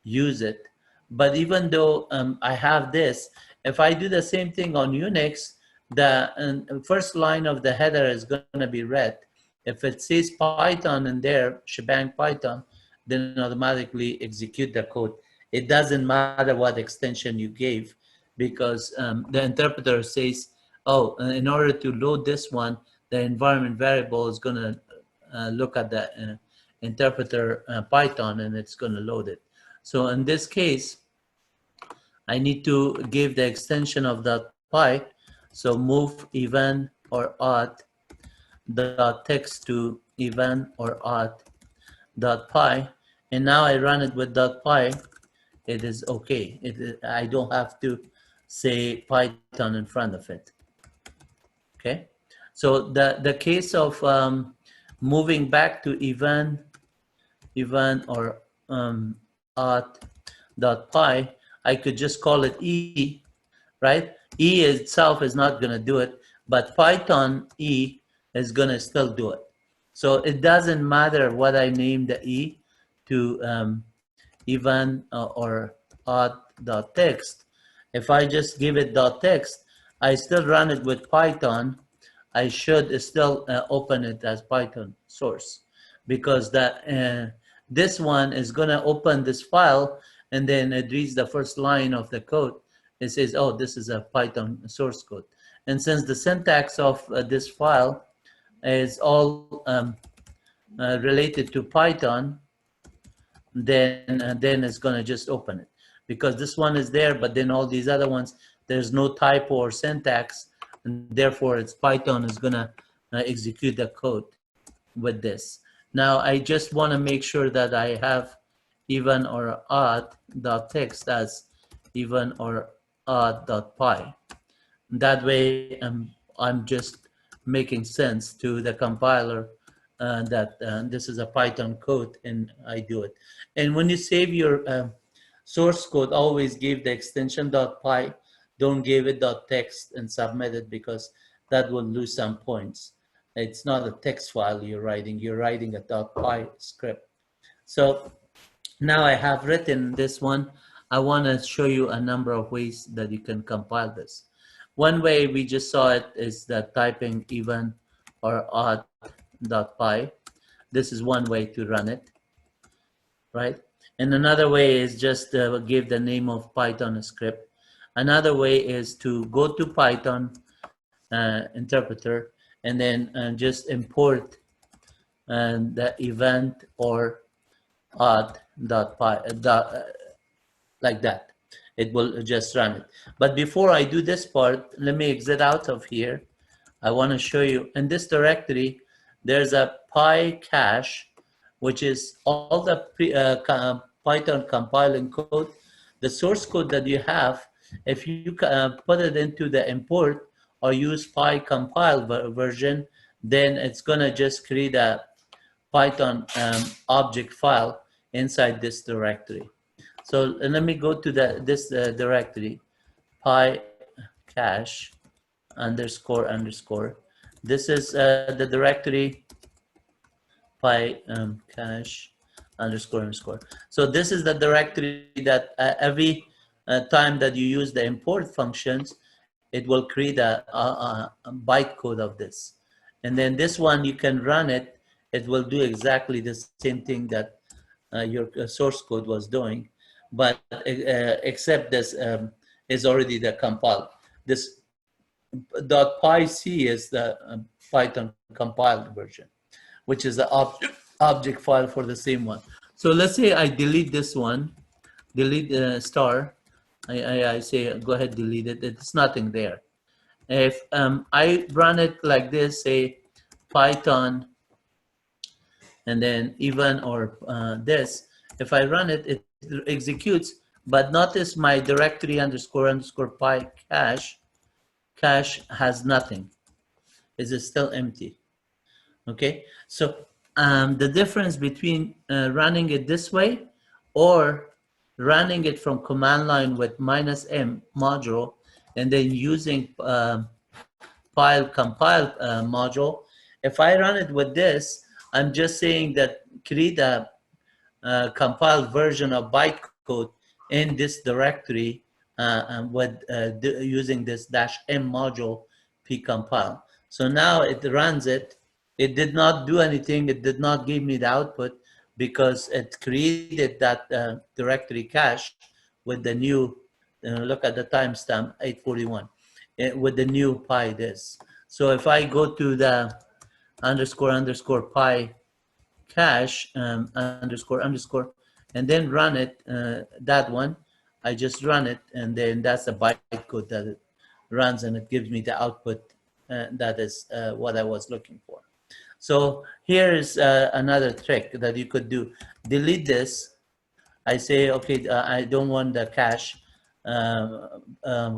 use it. But even though I have this, if I do the same thing on Unix, the first line of the header is going to be red. If it says Python in there, shebang Python, then automatically execute the code. It doesn't matter what extension you gave, because the interpreter says, oh, in order to load this one, the environment variable is going to look at the interpreter Python, and it's going to load it. So in this case, I need to give the extension of that py. So move even or odd dot text to even or odd dot py, and now I run it with dot py. It is okay. I don't have to say Python in front of it. Okay. So the case of moving back to even or odd.py, I could just call it E, right? E itself is not going to do it, but Python E is going to still do it. So it doesn't matter what I name the E to even or odd.text. If I just give it .text, I still run it with Python. I should still open it as Python source, because that this one is going to open this file, and then it reads the first line of the code. It says, oh, this is a Python source code. And since the syntax of this file is all related to Python, then it's going to just open it, because this one is there, but then all these other ones, there's no typo or syntax, and therefore it's Python is going to execute the code with this. Now I just want to make sure that I have even or odd dot text as even or odd dot py. That way I'm just making sense to the compiler that this is a Python code, and I do it. And when you save your source code, always give the extension .py. Don't give it .text and submit it, because that will lose some points. It's not a text file you're writing a .py script. So now I have written this one. I want to show you a number of ways that you can compile this. One way we just saw it is that typing even or odd.py. This is one way to run it, right? And another way is just give the name of Python script. Another way is to go to Python interpreter and then just import the event or odd.py like that. It will just run it. But before I do this part, let me exit out of here. I want to show you in this directory, there's a py cache, which is all the Python compiling code. The source code that you have, if you put it into the import or use py compile version, then it's going to just create a Python object file inside this directory. So let me go to this directory, py cache __. This is the directory py cache __. So this is the directory that every time that you use the import functions, it will create a bytecode of this. And then this one, you can run it. It will do exactly the same thing that your source code was doing, but except this is already the compiled. This .pyc is the Python compiled version, which is the object file for the same one. So let's say I delete this one, delete star. I say go ahead, delete it. It's nothing there. If I run it like this, say Python, and then even or this, if I run it, it executes. But notice my directory __ py cache has nothing. It's still empty. Okay, so the difference between running it this way or running it from command line with -m module and then using compile module, if I run it with this, I'm just saying that create a compiled version of bytecode in this directory with using this -m module pcompile. So now it runs it. It did not do anything. It did not give me the output because it created that directory cache with the new, look at the timestamp, 841, with the new py this. So if I go to the __ py cache __, and then run it, that one, I just run it, and then that's the bytecode that it runs, and it gives me the output that is what I was looking for. So here's another trick that you could do. Delete this. I say, okay, I don't want the cache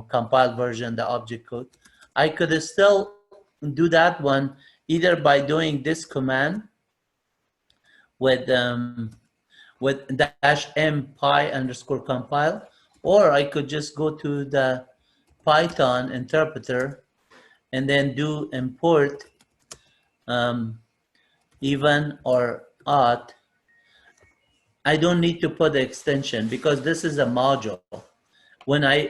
compiled version, the object code. I could still do that one either by doing this command with -m py _compile, or I could just go to the Python interpreter and then do import even or odd. I don't need to put the extension because this is a module. When I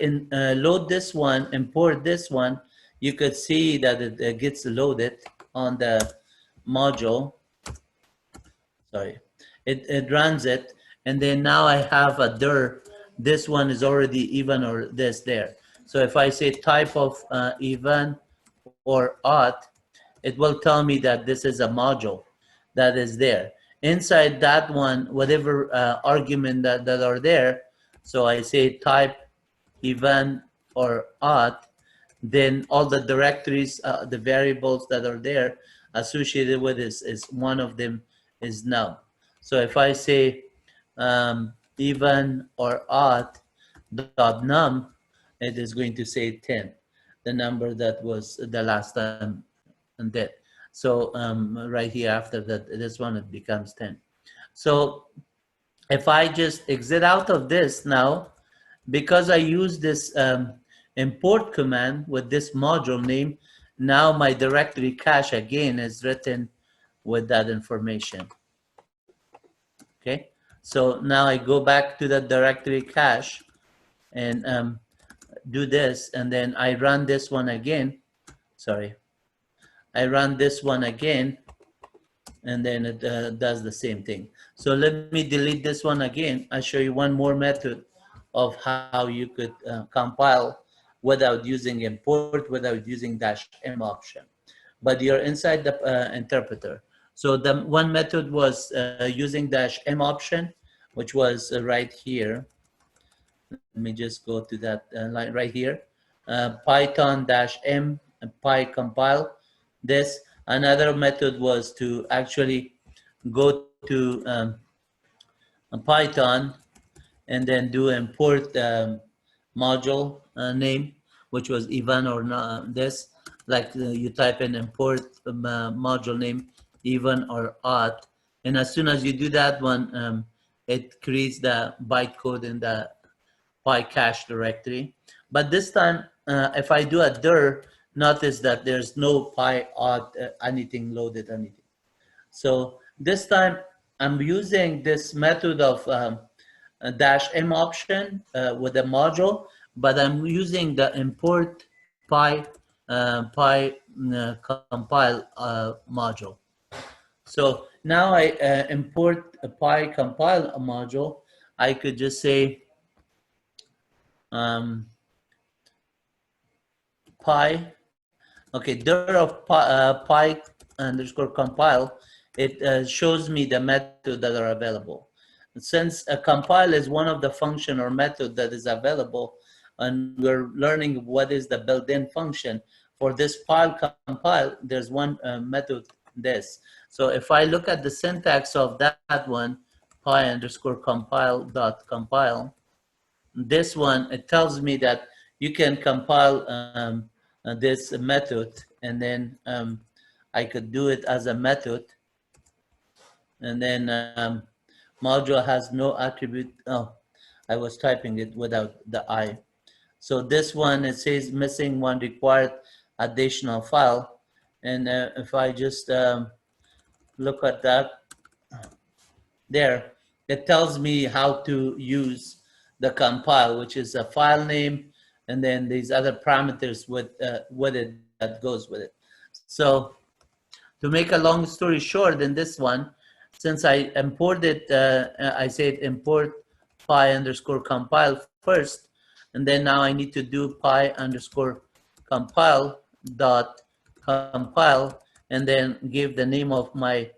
load this one, import this one, you could see that it gets loaded on the module. Sorry, it runs it, and then now I have a dir this one is already even or this there. So if I say type of even or odd, it will tell me that this is a module that is there. Inside that one, whatever argument that are there, so I say type even or odd, then all the directories, the variables that are there associated with this is one of them is num. So if I say even or odd dot num, it is going to say 10, the number that was the last time and that. So right here after that, this one, it becomes 10. So if I just exit out of this now, because I use this import command with this module name, now my directory cache again is written with that information. Okay, so now I go back to the directory cache and do this, and then I run this one again. Sorry, I run this one again, and then it does the same thing. So let me delete this one again. I'll show you one more method of how you could compile without using import, without using -m option. But you're inside the interpreter. So the one method was using -m option, which was right here. Let me just go to that line right here. Python -m py compile this. Another method was to actually go to Python and then do import module name, which was even or not this. Like you type in import module name even or odd, and as soon as you do that one, it creates the bytecode in the PyCache directory. But this time, if I do a dir, notice that there's no py odd anything loaded, anything. So this time I'm using this method of -m option with a module, but I'm using the import py compile module. So now I import a py compile module. I could just say py, okay, dir of py underscore compile, it shows me the method that are available. Since a compile is one of the function or method that is available, and we're learning what is the built-in function for this file compile, there's one method, this. So if I look at the syntax of that one, py underscore compile dot compile, this one, it tells me that you can compile this method, and then I could do it as a method, and then module has no attribute. Oh, I was typing it without the I. So this one, it says missing one required additional file. And if I just look at that there, it tells me how to use the compile, which is a file name, and then these other parameters with it that goes with it. So to make a long story short, in this one, since I imported, I said import py underscore compile first, and then now I need to do py underscore compile dot compile, and then give the name of my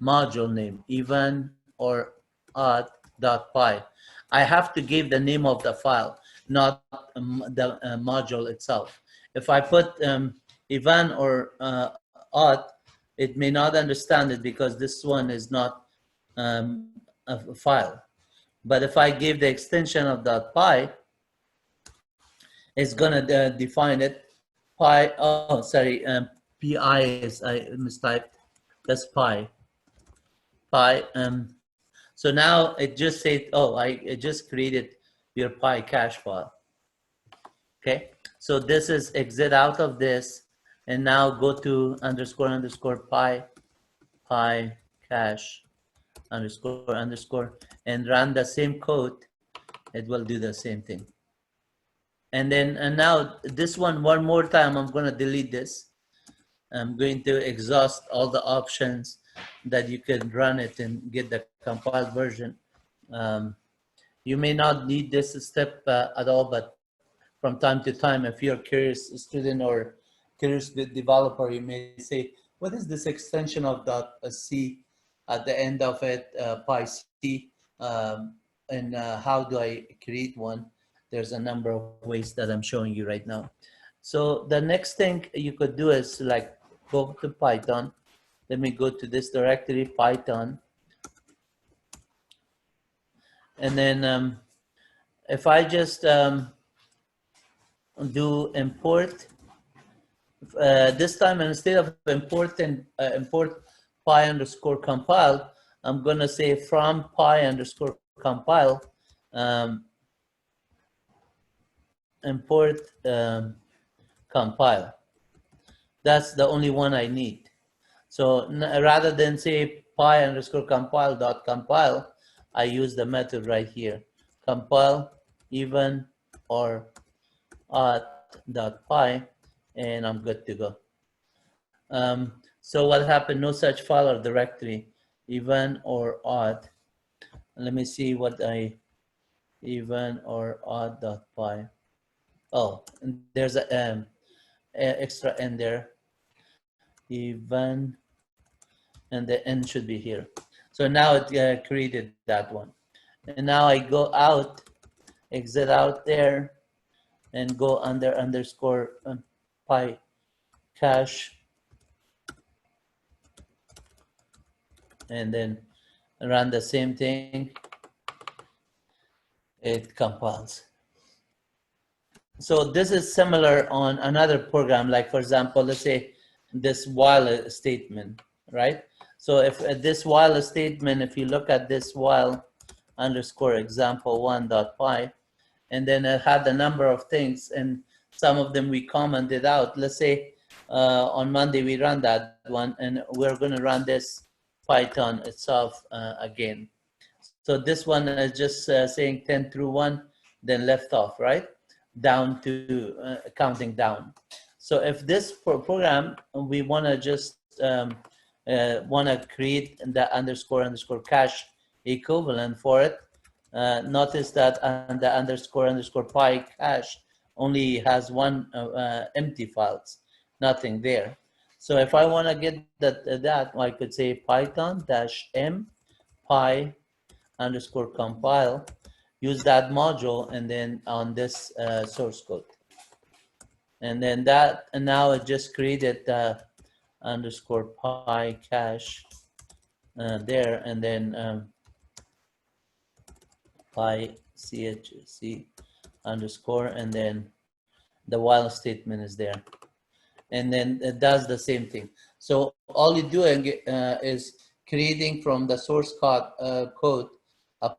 module name, even or odd dot py. I have to give the name of the file, not the module itself. If I put even or odd, it may not understand it because this one is not a file. But if I give the extension of .py, it's gonna define it. Py, oh, sorry, pi is, I mistyped. That's pi. Pi. So now it just said, oh, it just created your pi cache file. Okay. So this is exit out of this, and now go to underscore underscore pi cache underscore underscore, and run the same code. It will do the same thing. And then now this one more time, I'm going to delete this. I'm going to exhaust all the options that you can run it and get the compiled version. You may not need this step at all, but from time to time, if you're a curious student or curious developer, you may say, what is this extension of .c at the end of it, .py um, and how do I create one? There's a number of ways that I'm showing you right now. So the next thing you could do is like go to Python. Let me go to this directory, Python. And then if I just do import, this time instead of import py_compile, I'm going to say from py_compile import compile. That's the only one I need. So rather than say py_compile.compile, I use the method right here, compile even or odd.py, and I'm good to go. So what happened? No such file or directory, even or odd. Let me see what even or odd.py. Oh, and there's a extra n there. Even, and the n should be here. So now it created that one. And now I go out, exit out there, and go under underscore py cache, and then run the same thing. It compiles. So this is similar on another program, like for example, let's say this while statement, right? So if this while statement, if you look at this while underscore example1.py, and then it had a number of things, and some of them we commented out. Let's say on Monday we run that one, and we're going to run this Python itself again. So this one is just saying 10 through 1, then left off, right? Down to counting down. So if this program, we want to just want to create the underscore cache equivalent for it, notice that the underscore py cache only has one empty files, nothing there. So if I want to get that, I could say python-m py_compile, use that module, and then on this source code. And then that, and now it just created the underscore py cache there, and then py chc underscore, and then the while statement is there. And then it does the same thing. So all you're doing is creating from the source code a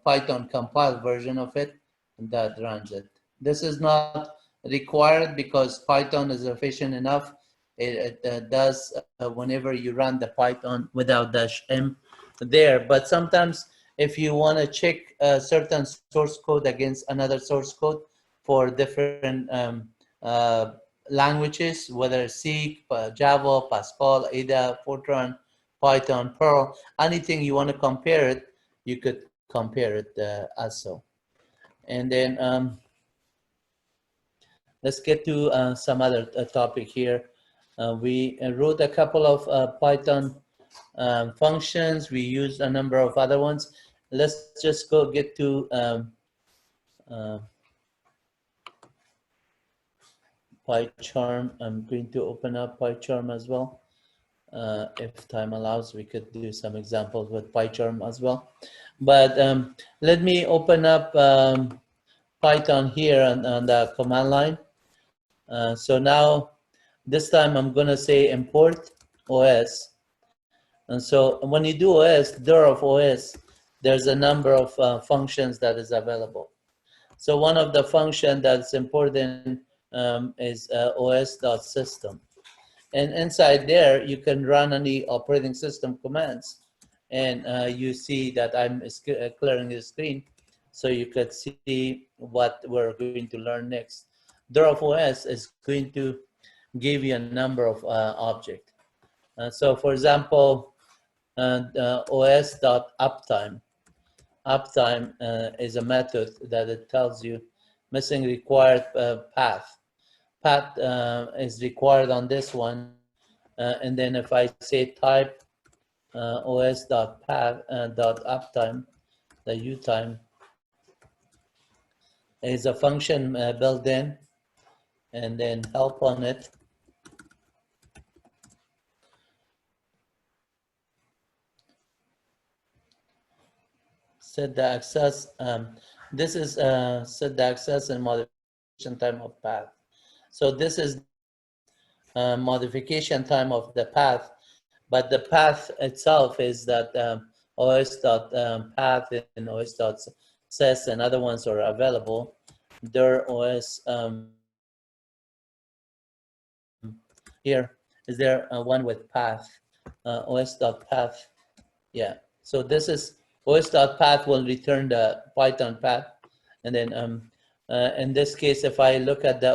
Python compile version of it, and that runs it. This is not required because Python is efficient enough. It does whenever you run the Python without -m there. But sometimes if you want to check a certain source code against another source code for different languages, whether C, Java, Pascal, Ada, Fortran, Python, Perl, anything you want to compare it, you could compare it as so. And then let's get to some other topic here. We wrote a couple of Python functions. We used a number of other ones. Let's just go get to PyCharm. I'm going to open up PyCharm as well. If time allows, we could do some examples with PyCharm as well. But let me open up Python here on the command line. So now, this time I'm going to say import OS. And so when you do OS, dir of OS, there's a number of functions that is available. So one of the function that's important is os.system. And inside there, you can run any operating system commands. And you see that I'm clearing the screen so you could see what we're going to learn next. dir of OS is going to give you a number of objects. So for example, os.uptime. uptime is a method that it tells you missing required path. Path is required on this one, and then if I say type os.path dot uptime, the utime is a function built in, and then help on it. Set the access. This is set the access and modification time of path. So this is modification time of the path, but the path itself is that os.path and os.sys and other ones are available. Their os here is there one with path, os.path. Yeah. So this is os.path will return the Python path, and then in this case, if I look at the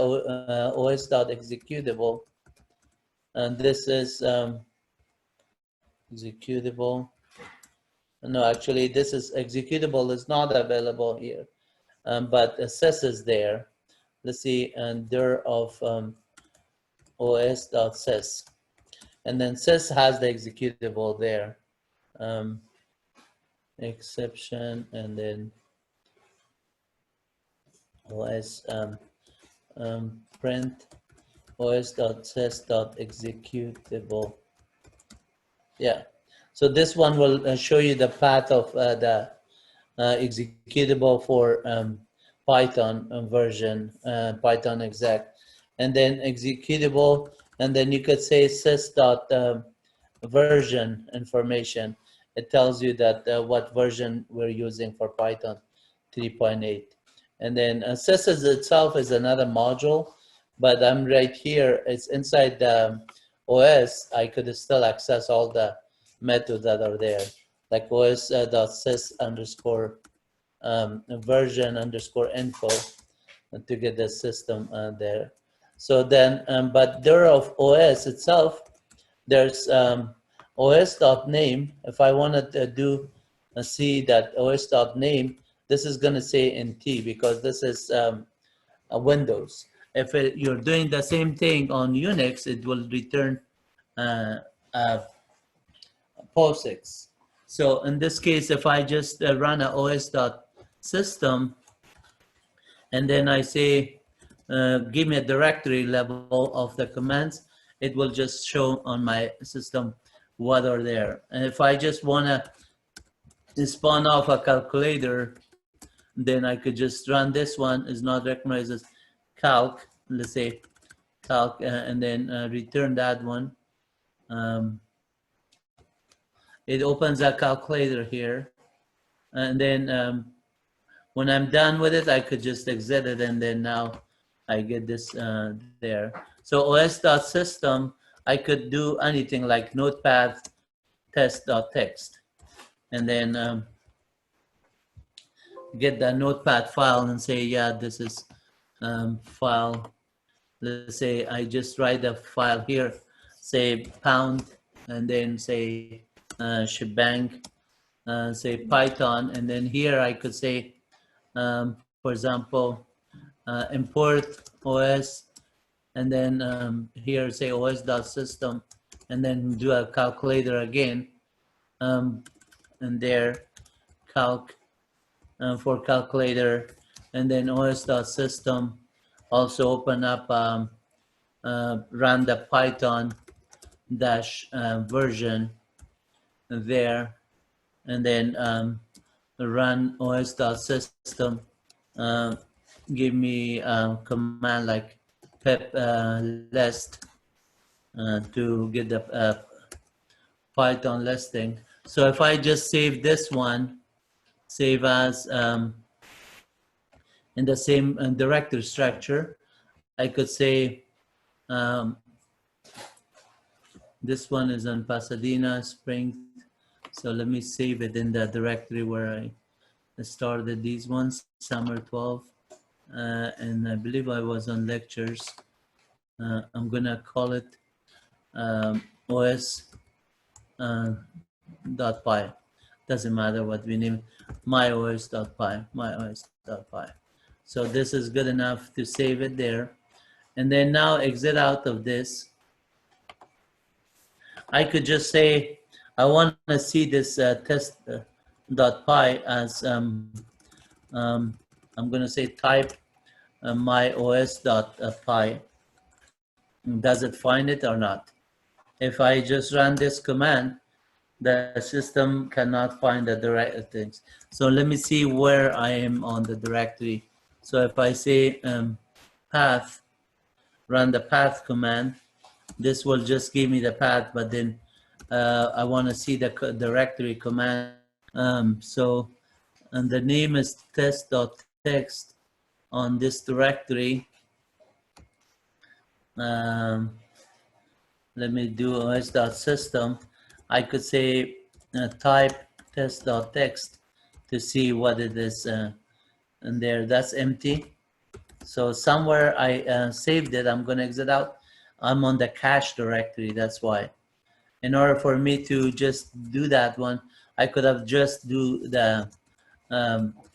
os.executable, and this is executable. No, actually, this is executable is not available here, but sys is there. Let's see, and there of os.sys, and then sys has the executable there. Exception, and then os print os.sys.executable. Yeah, so this one will show you the path of the executable for Python version, Python exec, and then executable, and then you could say sys.version information. It tells you that what version we're using for Python 3.8. And then sys itself is another module, but I'm right here. It's inside the OS. I could still access all the methods that are there, like os.sys underscore version underscore info to get the system there. So then, but there of OS itself, there's os.name. If I wanted to do see that os.name, this is going to say in T because this is a Windows. If you're doing the same thing on Unix, it will return POSIX. So in this case, if I just run a os.system, and then I say, give me a directory level of the commands, it will just show on my system what are there. And if I just want to spawn off a calculator, then I could just run this one is not recognized as calc, let's say calc, and then return that one. It opens a calculator here, and then when I'm done with it, I could just exit it, and then now I get this there. So os.system, I could do anything like notepad test.txt, and then get the notepad file and say, yeah, this is file. Let's say I just write the file here, say pound, and then say shebang, say Python, and then here I could say, for example, import OS, and then here say os.system, and then do a calculator again, and there calc for calculator, and then os.system, also open up run the Python dash version there, and then run os.system, give me a command like pip list to get the Python listing. So if I just save this one, save as in the same directory structure, I could say this one is on Pasadena Springs. So let me save it in the directory where I started these ones, summer 12. And I believe I was on lectures. I'm gonna call it os.py. doesn't matter what we name, myos.py, myos.py. So this is good enough to save it there. And then now exit out of this. I could just say, I want to see this test.py as, I'm going to say type myos.py. Does it find it or not? If I just run this command, the system cannot find the direct things. So let me see where I am on the directory. So if I say path, run the path command, this will just give me the path, but then I want to see the directory command. So, and the name is test.txt on this directory. Let me do os.system. I could say type test.txt to see what it is in there. That's empty. So somewhere I saved it. I'm going to exit out. I'm on the cache directory. That's why. In order for me to just do that one, I could have just do the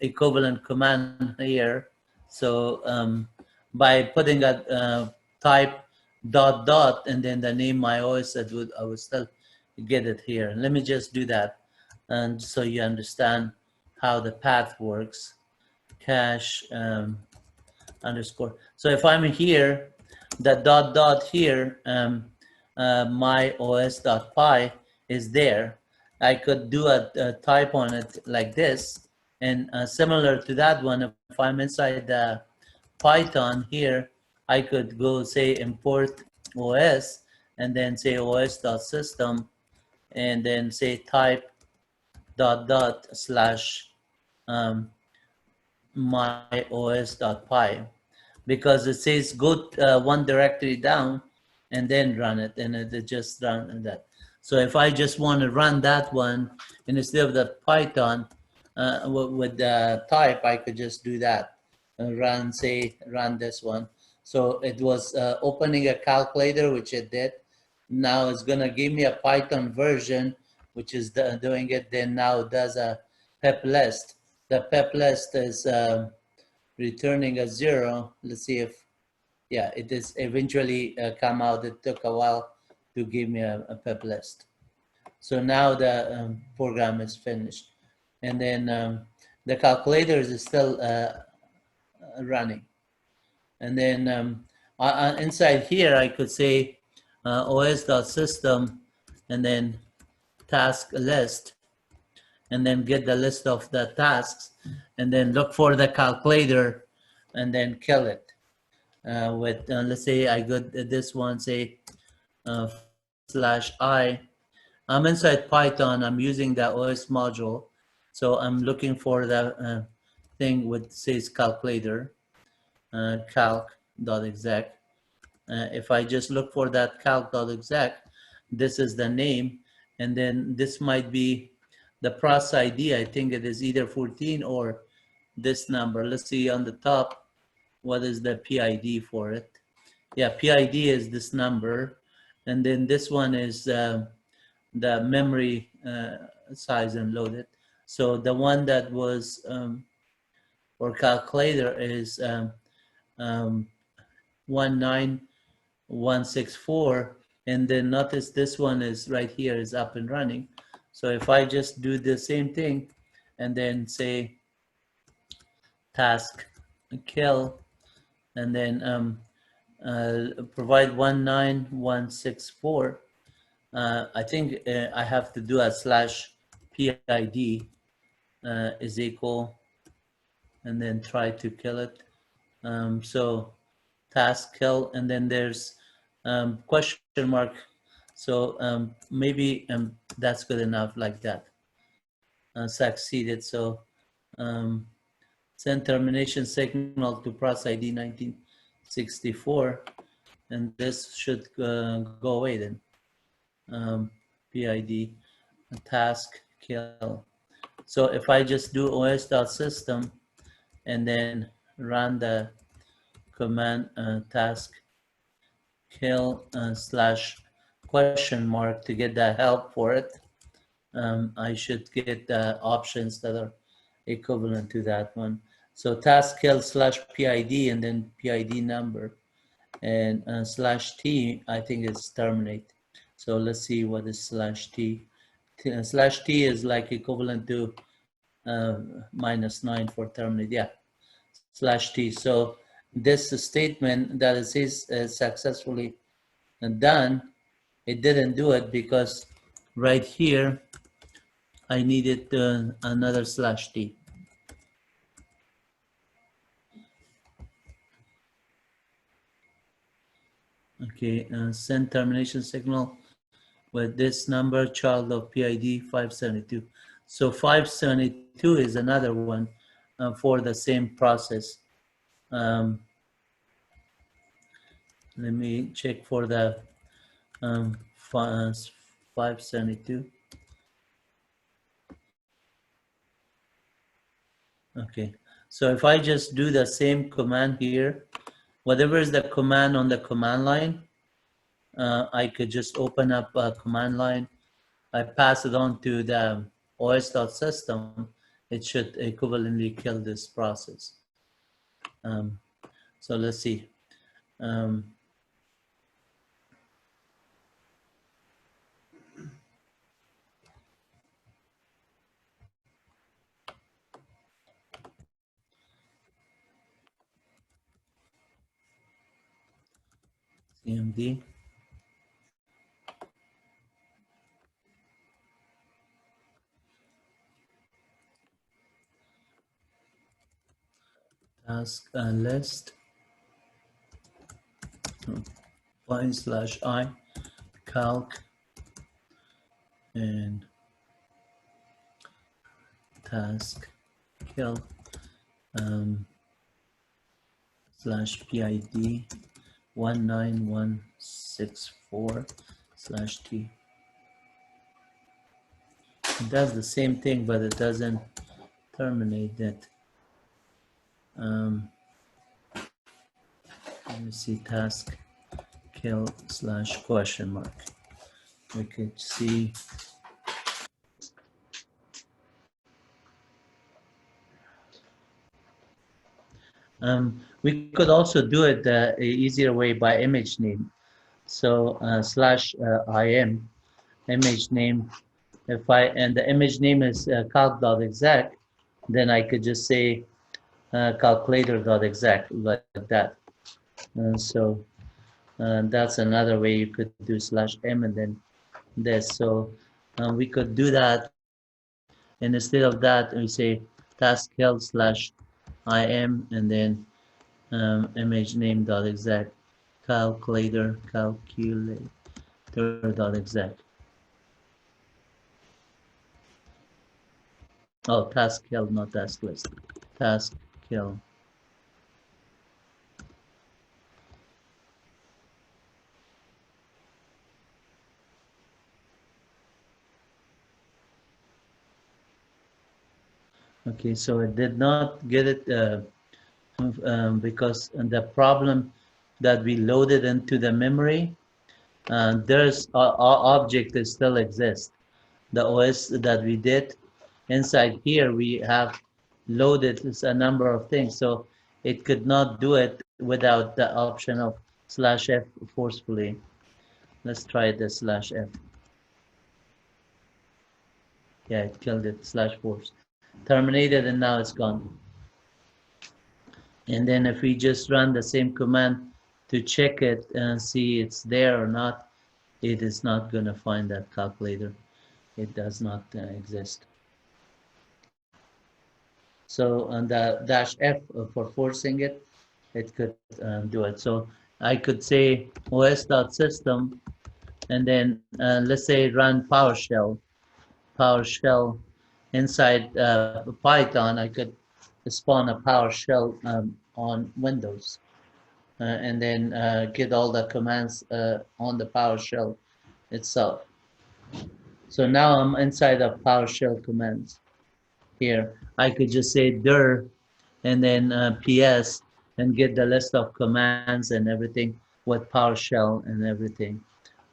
equivalent command here. So by putting a type dot dot and then the name my OS, I would still get it here. Let me just do that, and so you understand how the path works. Cache underscore. So if I'm here, the dot dot here, my os.py is there. I could do a type on it like this, and similar to that one, if I'm inside the Python here, I could go say import OS and then say os.system and then say type dot dot slash myos.py, because it says go one directory down and then run it, and it just run that. So if I just want to run that one, and instead of the Python with the type, I could just do that and run, say, run this one. So it was opening a calculator, which it did. Now it's going to give me a Python version, which is doing it. Then now it does a pep list. The pep list is returning a 0. Let's see if, yeah, it is eventually come out. It took a while to give me a pep list. So now the program is finished. And then the calculator is still running. And then inside here, I could say os.system and then task list, and then get the list of the tasks, and then look for the calculator and then kill it with, let's say I got this one, say /I. I'm inside Python. I'm using the OS module. So I'm looking for the thing with says calculator, calc.exec. If I just look for that calc.exec, this is the name. And then this might be the process ID. I think it is either 14 or this number. Let's see on the top, what is the PID for it? Yeah, PID is this number. And then this one is the memory size and loaded. So the one that was for calculator is 19164. And then notice this one is right here, is up and running. So if I just do the same thing and then say task kill and then provide 19164, I think I have to do a /PID is equal and then try to kill it. So task kill, and then there's question mark. So maybe that's good enough like that. Succeeded. So send termination signal to process ID 1964, and this should go away then. PID task kill. So if I just do os.system and then run the command task kill / question mark to get the help for it, I should get options that are equivalent to that one. So task kill slash PID and then PID number, and slash T I think is terminate. So let's see what is slash T. Slash T is like equivalent to uh, -9 for terminate. Yeah, slash T. So this statement that it says successfully done, it didn't do it because right here I needed another slash T. Okay, send termination signal with this number, child of PID 572. So 572 is another one for the same process. Um, Let me check for the 572. Okay, so if I just do the same command here, whatever is the command on the command line, I could just open up a command line. I pass it on to the os.system. It should equivalently kill this process. Um, so let's see. Um, CMD. Task list find slash I calc and task kill slash PID 19164 slash T. It does the same thing, but it doesn't terminate it. Let me see, task kill slash question mark. We could see. We could also do it the easier way by image name. So slash IM image name. If I and the image name is calc.exec, then I could just say calculator.exec like that. And so that's another way you could do slash m and then this. So we could do that, and instead of that, we say task kill slash im and then image name dot exec calculator dot exec. Oh, task kill, not task list. Task kill. Okay, so it did not get it because the problem that we loaded into the memory, there's object that still exists. The OS that we did inside here, we have loaded a number of things, so it could not do it without the option of slash f forcefully. Let's try the slash f. Yeah, it killed it, slash force. Terminated, and now it's gone. And then if we just run the same command to check it and see it's there or not, it is not going to find that calculator. It does not exist. So on the dash F for forcing it, it could do it. So I could say os.system and then let's say run PowerShell inside Python. I could spawn a PowerShell on Windows and then get all the commands on the PowerShell itself. So now I'm inside of PowerShell commands here. I could just say dir and then PS and get the list of commands and everything with PowerShell and everything.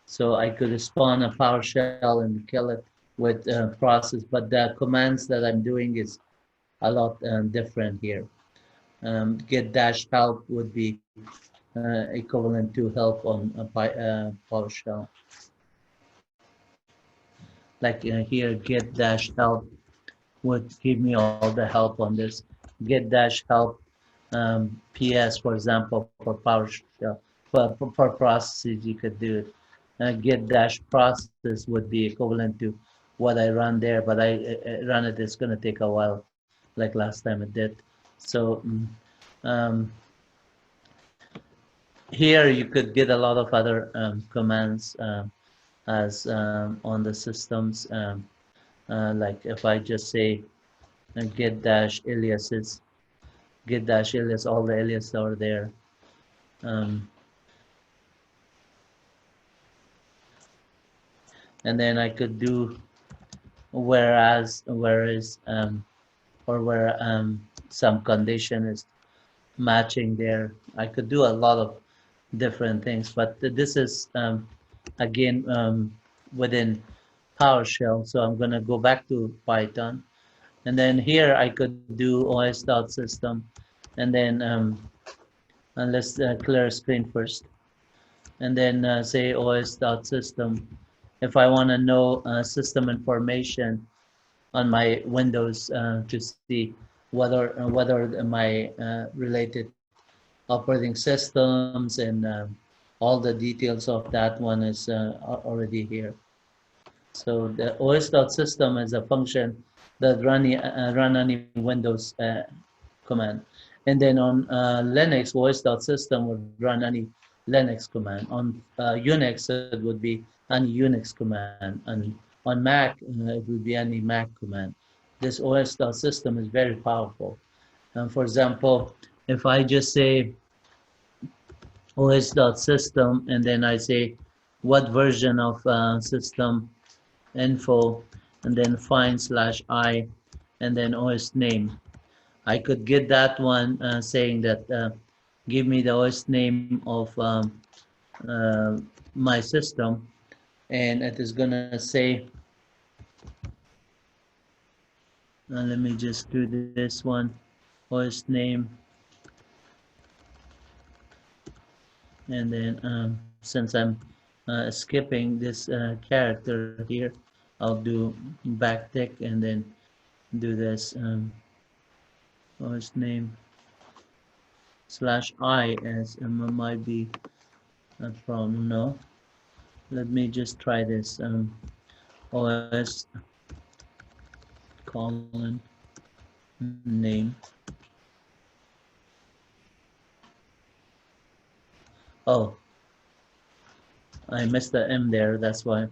So I could spawn a PowerShell and kill it with process, but the commands that I'm doing is a lot different here. Get dash help would be equivalent to help on PowerShell. Like here, get dash help would give me all the help on this. Get dash help PS, for example, for PowerShell. For processes, you could do it. Get dash process would be equivalent to what I run there, but run it. It's going to take a while, like last time it did. So um, here you could get a lot of other commands as on the systems. Like if I just say get dash aliases, get dash alias, all the aliases are there. Um, and then I could do whereas, or where some condition is matching there. I could do a lot of different things, but this is again within PowerShell. So I'm going to go back to Python, and then here I could do os.system, and then and let's clear screen first, and then say os.system. If I want to know system information on my Windows to see whether my related operating systems and all the details of that one is already here. So the os.system is a function that run any Windows command. And then on Linux, os.system would run any Linux command. On Unix, it would be any Unix command. And on Mac, it would be any Mac command. This os.system is very powerful. For example, if I just say os.system and then I say what version of system info and then find/i and then OS name. I could get that one saying that give me the OS name of uh, my system, and it is gonna say let me just do this one, OS name, and then since I'm skipping this character here, I'll do backtick and then do this OS name /i as might be a problem. No, let me just try this OS colon name. Oh, I missed the M there. That's why.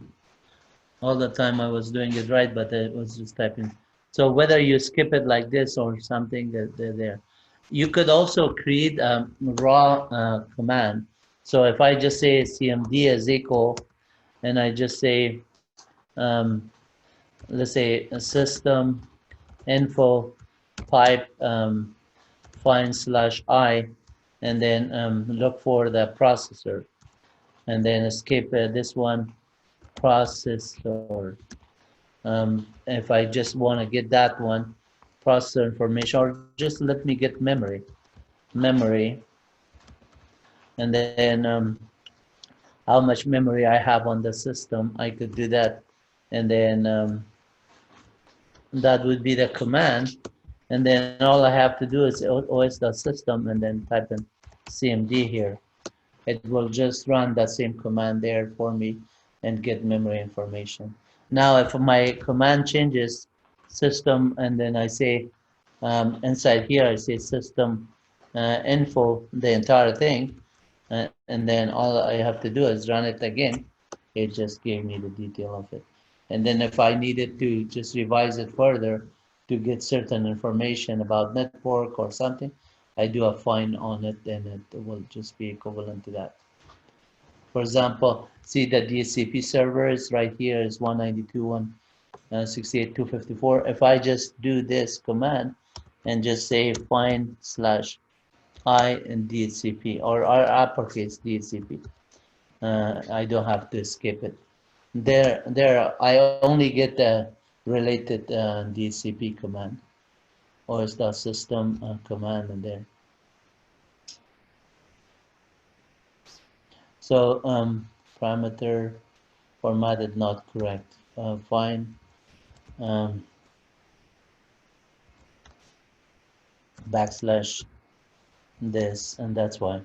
All the time I was doing it right, but it was just typing. So whether you skip it like this or something, they're there. You could also create a raw command. So if I just say cmd is equal, and I just say, let's say a system info pipe find/i, and then look for the processor, and then escape this one processor. If I just want to get that one processor information, or just let me get memory, and then how much memory I have on the system, I could do that, and then that would be the command, and then all I have to do is os.system and then type in cmd here. It will just run that same command there for me and get memory information. Now, if my command changes system, and then I say inside here, I say system info, the entire thing, and then all I have to do is run it again. It just gave me the detail of it. And then if I needed to just revise it further to get certain information about network or something, I do a find on it, and it will just be equivalent to that. For example, see the DHCP server is right here is 192.168.254. If I just do this command and just say find/i in DHCP or uppercase DHCP, I don't have to skip it. there I only get the related DCP command, os.system command in there. So parameter formatted not correct. Fine. Um, backslash this, and that's why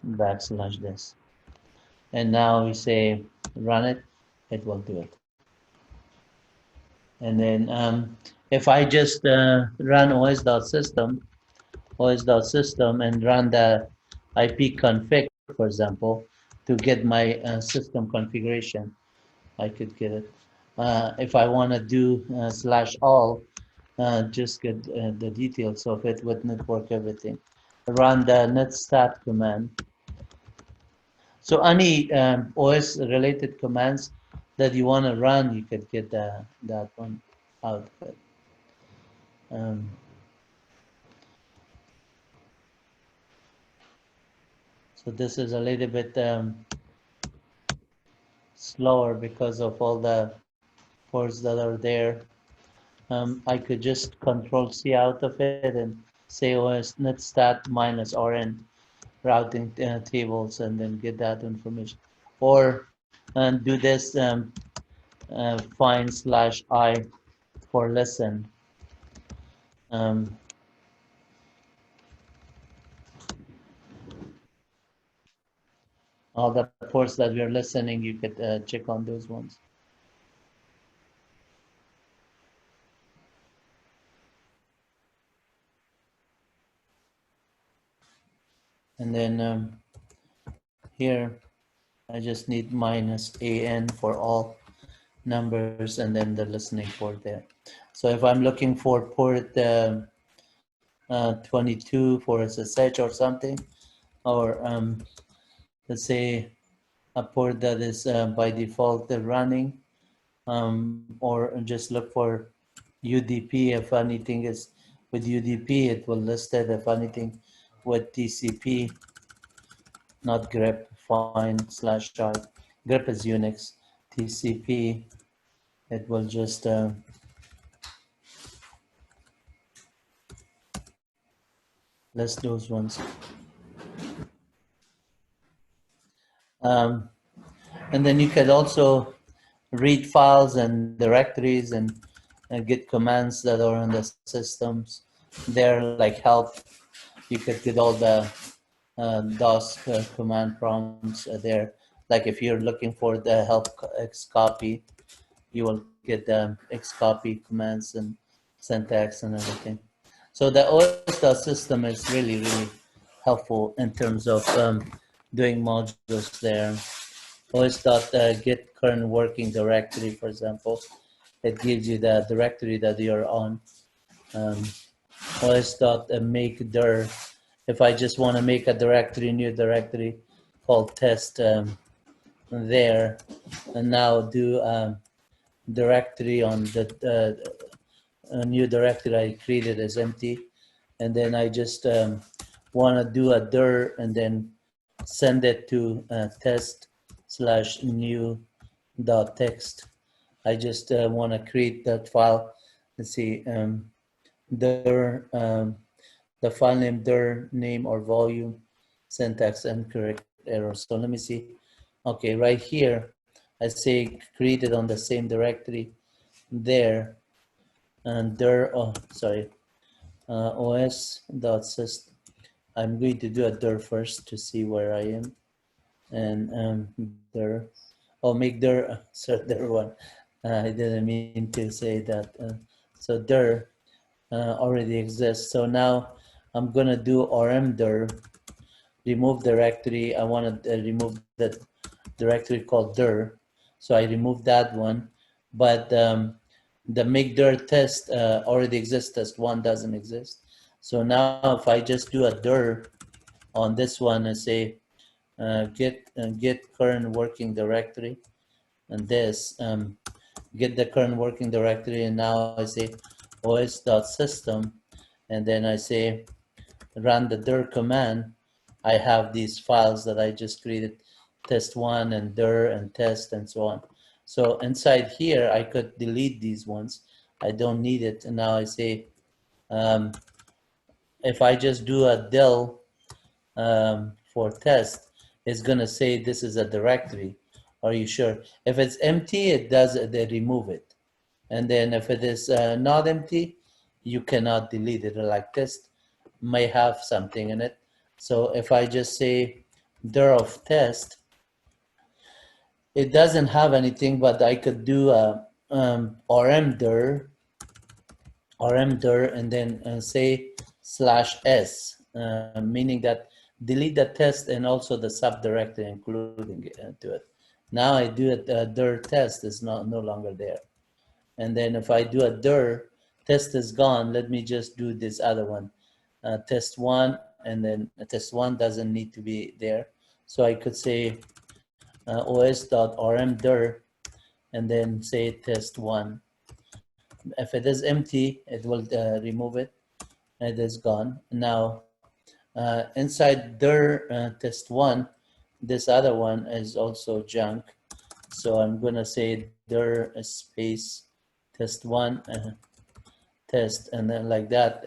backslash this. And now we say run it, it will do it. And then if I just run os.system and run the IP config, for example, to get my system configuration, I could get it. If I want to do /all, just get the details of it with network everything. Run the netstat command. So any OS related commands that you want to run, you could get that one out of it. So this is a little bit slower because of all the ports that are there. I could just control C out of it and say OS netstat minus RN routing tables and then get that information. Or do this find /I for listen. All the ports that we're listening, you could check on those ones. And then here, I just need minus AN for all numbers and then the listening port there. So if I'm looking for port 22 for SSH or something, or let's say a port that is by default running, or just look for UDP. If anything is with UDP, it will list it. If anything with TCP, not grep, find /I. Grep is Unix. TCP, it will just list those ones. And then you could also read files and directories and get commands that are on the systems. They're like help. You could get all the DOS command prompts there. Like if you're looking for the help xcopy, you will get the xcopy commands and syntax and everything. So the OS system is really, really helpful in terms of doing modules there. OS.get current working directory, for example. It gives you the directory that you're on. OS.make dir. If I just want to make a directory, new directory called test there, and now do directory on the new directory I created as empty, and then I just want to do a dir and then send it to test/new.txt. I just want to create that file. Let's see, dir, the file name dir name or volume, syntax incorrect error. So let me see. Okay, right here, I say created on the same directory there, and dir, os.system. I'm going to do a dir first to see where I am, and dir. Oh, make dir, so dir one. I didn't mean to say that. So dir already exists. So now I'm gonna do rmdir, remove directory. I want to remove the directory called dir. So I remove that one, but the make dir test already exists. Test one doesn't exist. So now if I just do a dir on this one and say get current working directory, and this get the current working directory, and now I say os.system, and then I say run the dir command. I have these files that I just created test1 and dir and test and so on. So inside here, I could delete these ones. I don't need it. And now I say, if I just do a del for test, it's going to say this is a directory. Are you sure? If it's empty, it does, they remove it. And then if it is not empty, you cannot delete it. Like test may have something in it. So if I just say dir of test, it doesn't have anything, but I could do a rmdir, and then say /s, meaning that delete the test and also the subdirectory, including to it. Now I do it, dir test is no longer there. And then if I do a dir, test is gone. Let me just do this other one, test1, and then test1 doesn't need to be there. So I could say os.rmdir, and then say test1. If it is empty, it will remove it. It is gone. Now, inside dir test1, this other one is also junk. So I'm going to say dir space test1 test, and then like that.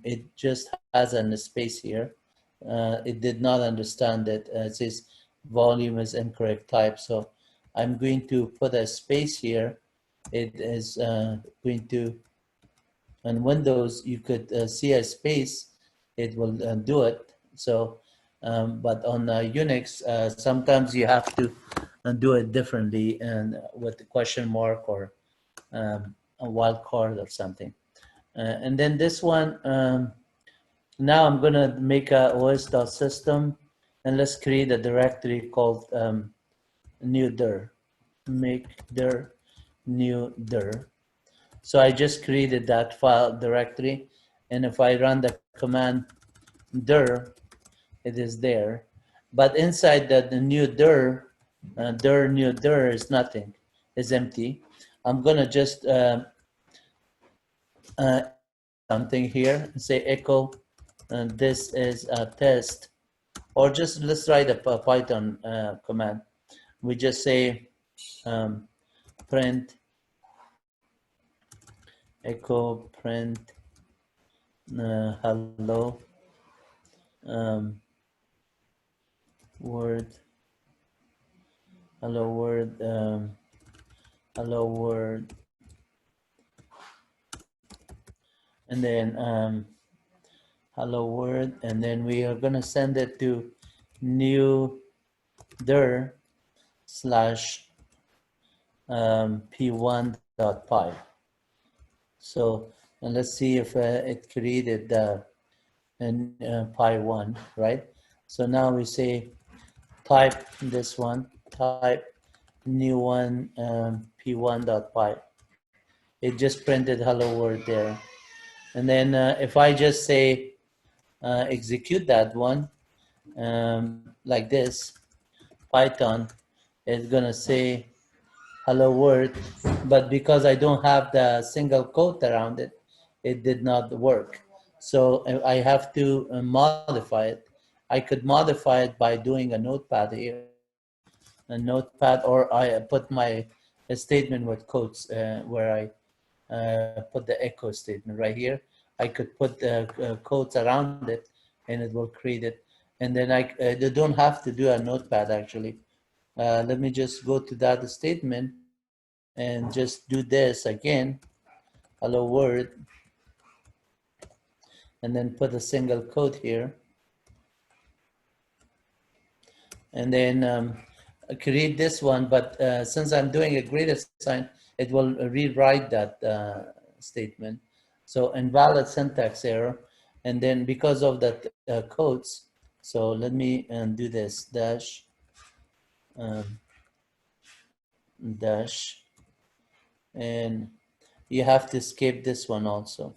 It just has a space here. It did not understand that it says volume is incorrect type. So I'm going to put a space here. It is going to, on Windows, you could see a space, it will do it. So, but on Unix, sometimes you have to do it differently, and with the question mark or a wildcard or something. And then this one, now I'm going to make a os.system, and let's create a directory called new dir. Make dir new dir. So I just created that file directory, and if I run the command dir, it is there. But inside the new dir, new dir is nothing, is empty. I'm gonna just echo something here, say echo, and this is a test, or just let's write a Python command. We just say print echo print hello word, hello world, hello world, and then hello world, and then we are gonna send it to new dir slash p1.py. So, and let's see if it created the pi1, right? So now we say type this one, type new one, p1.py. It just printed hello world there. And then if I just say execute that one like this, Python is gonna say hello world, but because I don't have the single quote around it, it did not work. So I have to modify it. I could modify it by doing a notepad here, a notepad, or I put my statement with quotes where I put the echo statement right here. I could put the quotes around it, and it will create it. And then they don't have to do a notepad actually. Let me just go to that statement and just do this again, hello world, and then put a single quote here, and then create this one. But since I'm doing a greater sign, it will rewrite that statement. So invalid syntax error, and then because of that quotes, so let me do this dash dash, and you have to escape this one also.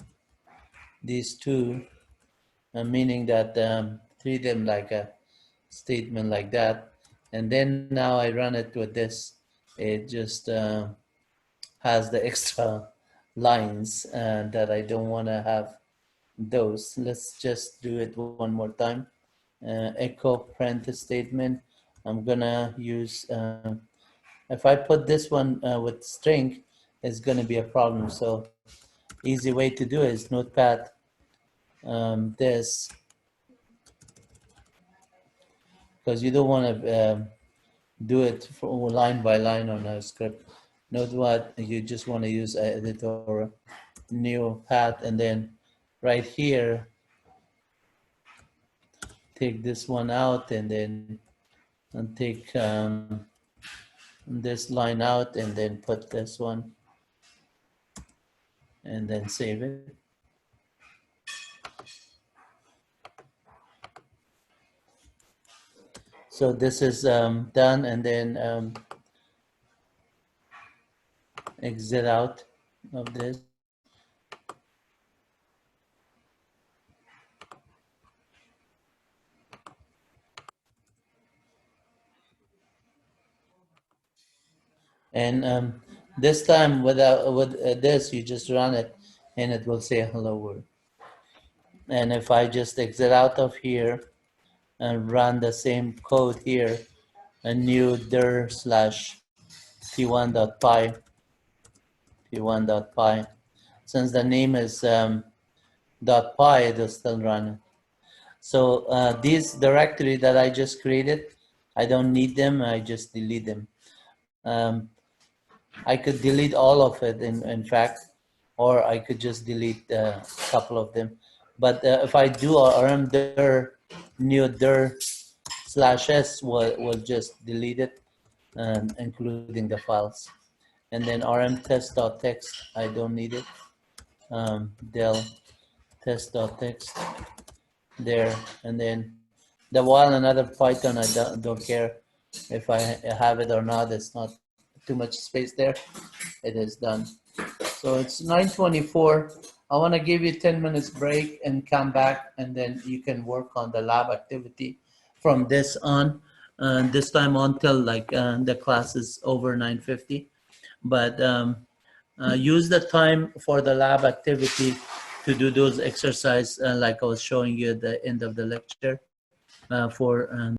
These two, meaning that treat them like a statement like that. And then now I run it with this. It just has the extra lines that I don't want to have those. Let's just do it one more time. echo print statement. I'm gonna use, if I put this one with string, it's gonna be a problem. So easy way to do it is notepad this, because you don't want to do it for line by line on a script. Note what you just want to use editor new path, and then right here take this one out, and then take this line out, and then put this one, and then save it. So this is done, and then exit out of this. And this time with this, you just run it, and it will say hello world. And if I just exit out of here and run the same code here, a new dir slash t1.py, t1.py. Since the name is .py, it will still run. So these directory that I just created, I don't need them. I just delete them. I could delete all of it, in fact, or I could just delete a couple of them. But if I do rm dir new dir slash s, will just delete it, including the files. And then rm test.txt, I don't need it. Del test.txt there, and then the while another Python, I don't care if I have it or not. It's not too much space there. It is done. So it's 9:24. I want to give you 10 minutes break and come back, and then you can work on the lab activity from this on. This time on till like the class is over 9:50. But use the time for the lab activity to do those exercises like I was showing you at the end of the lecture for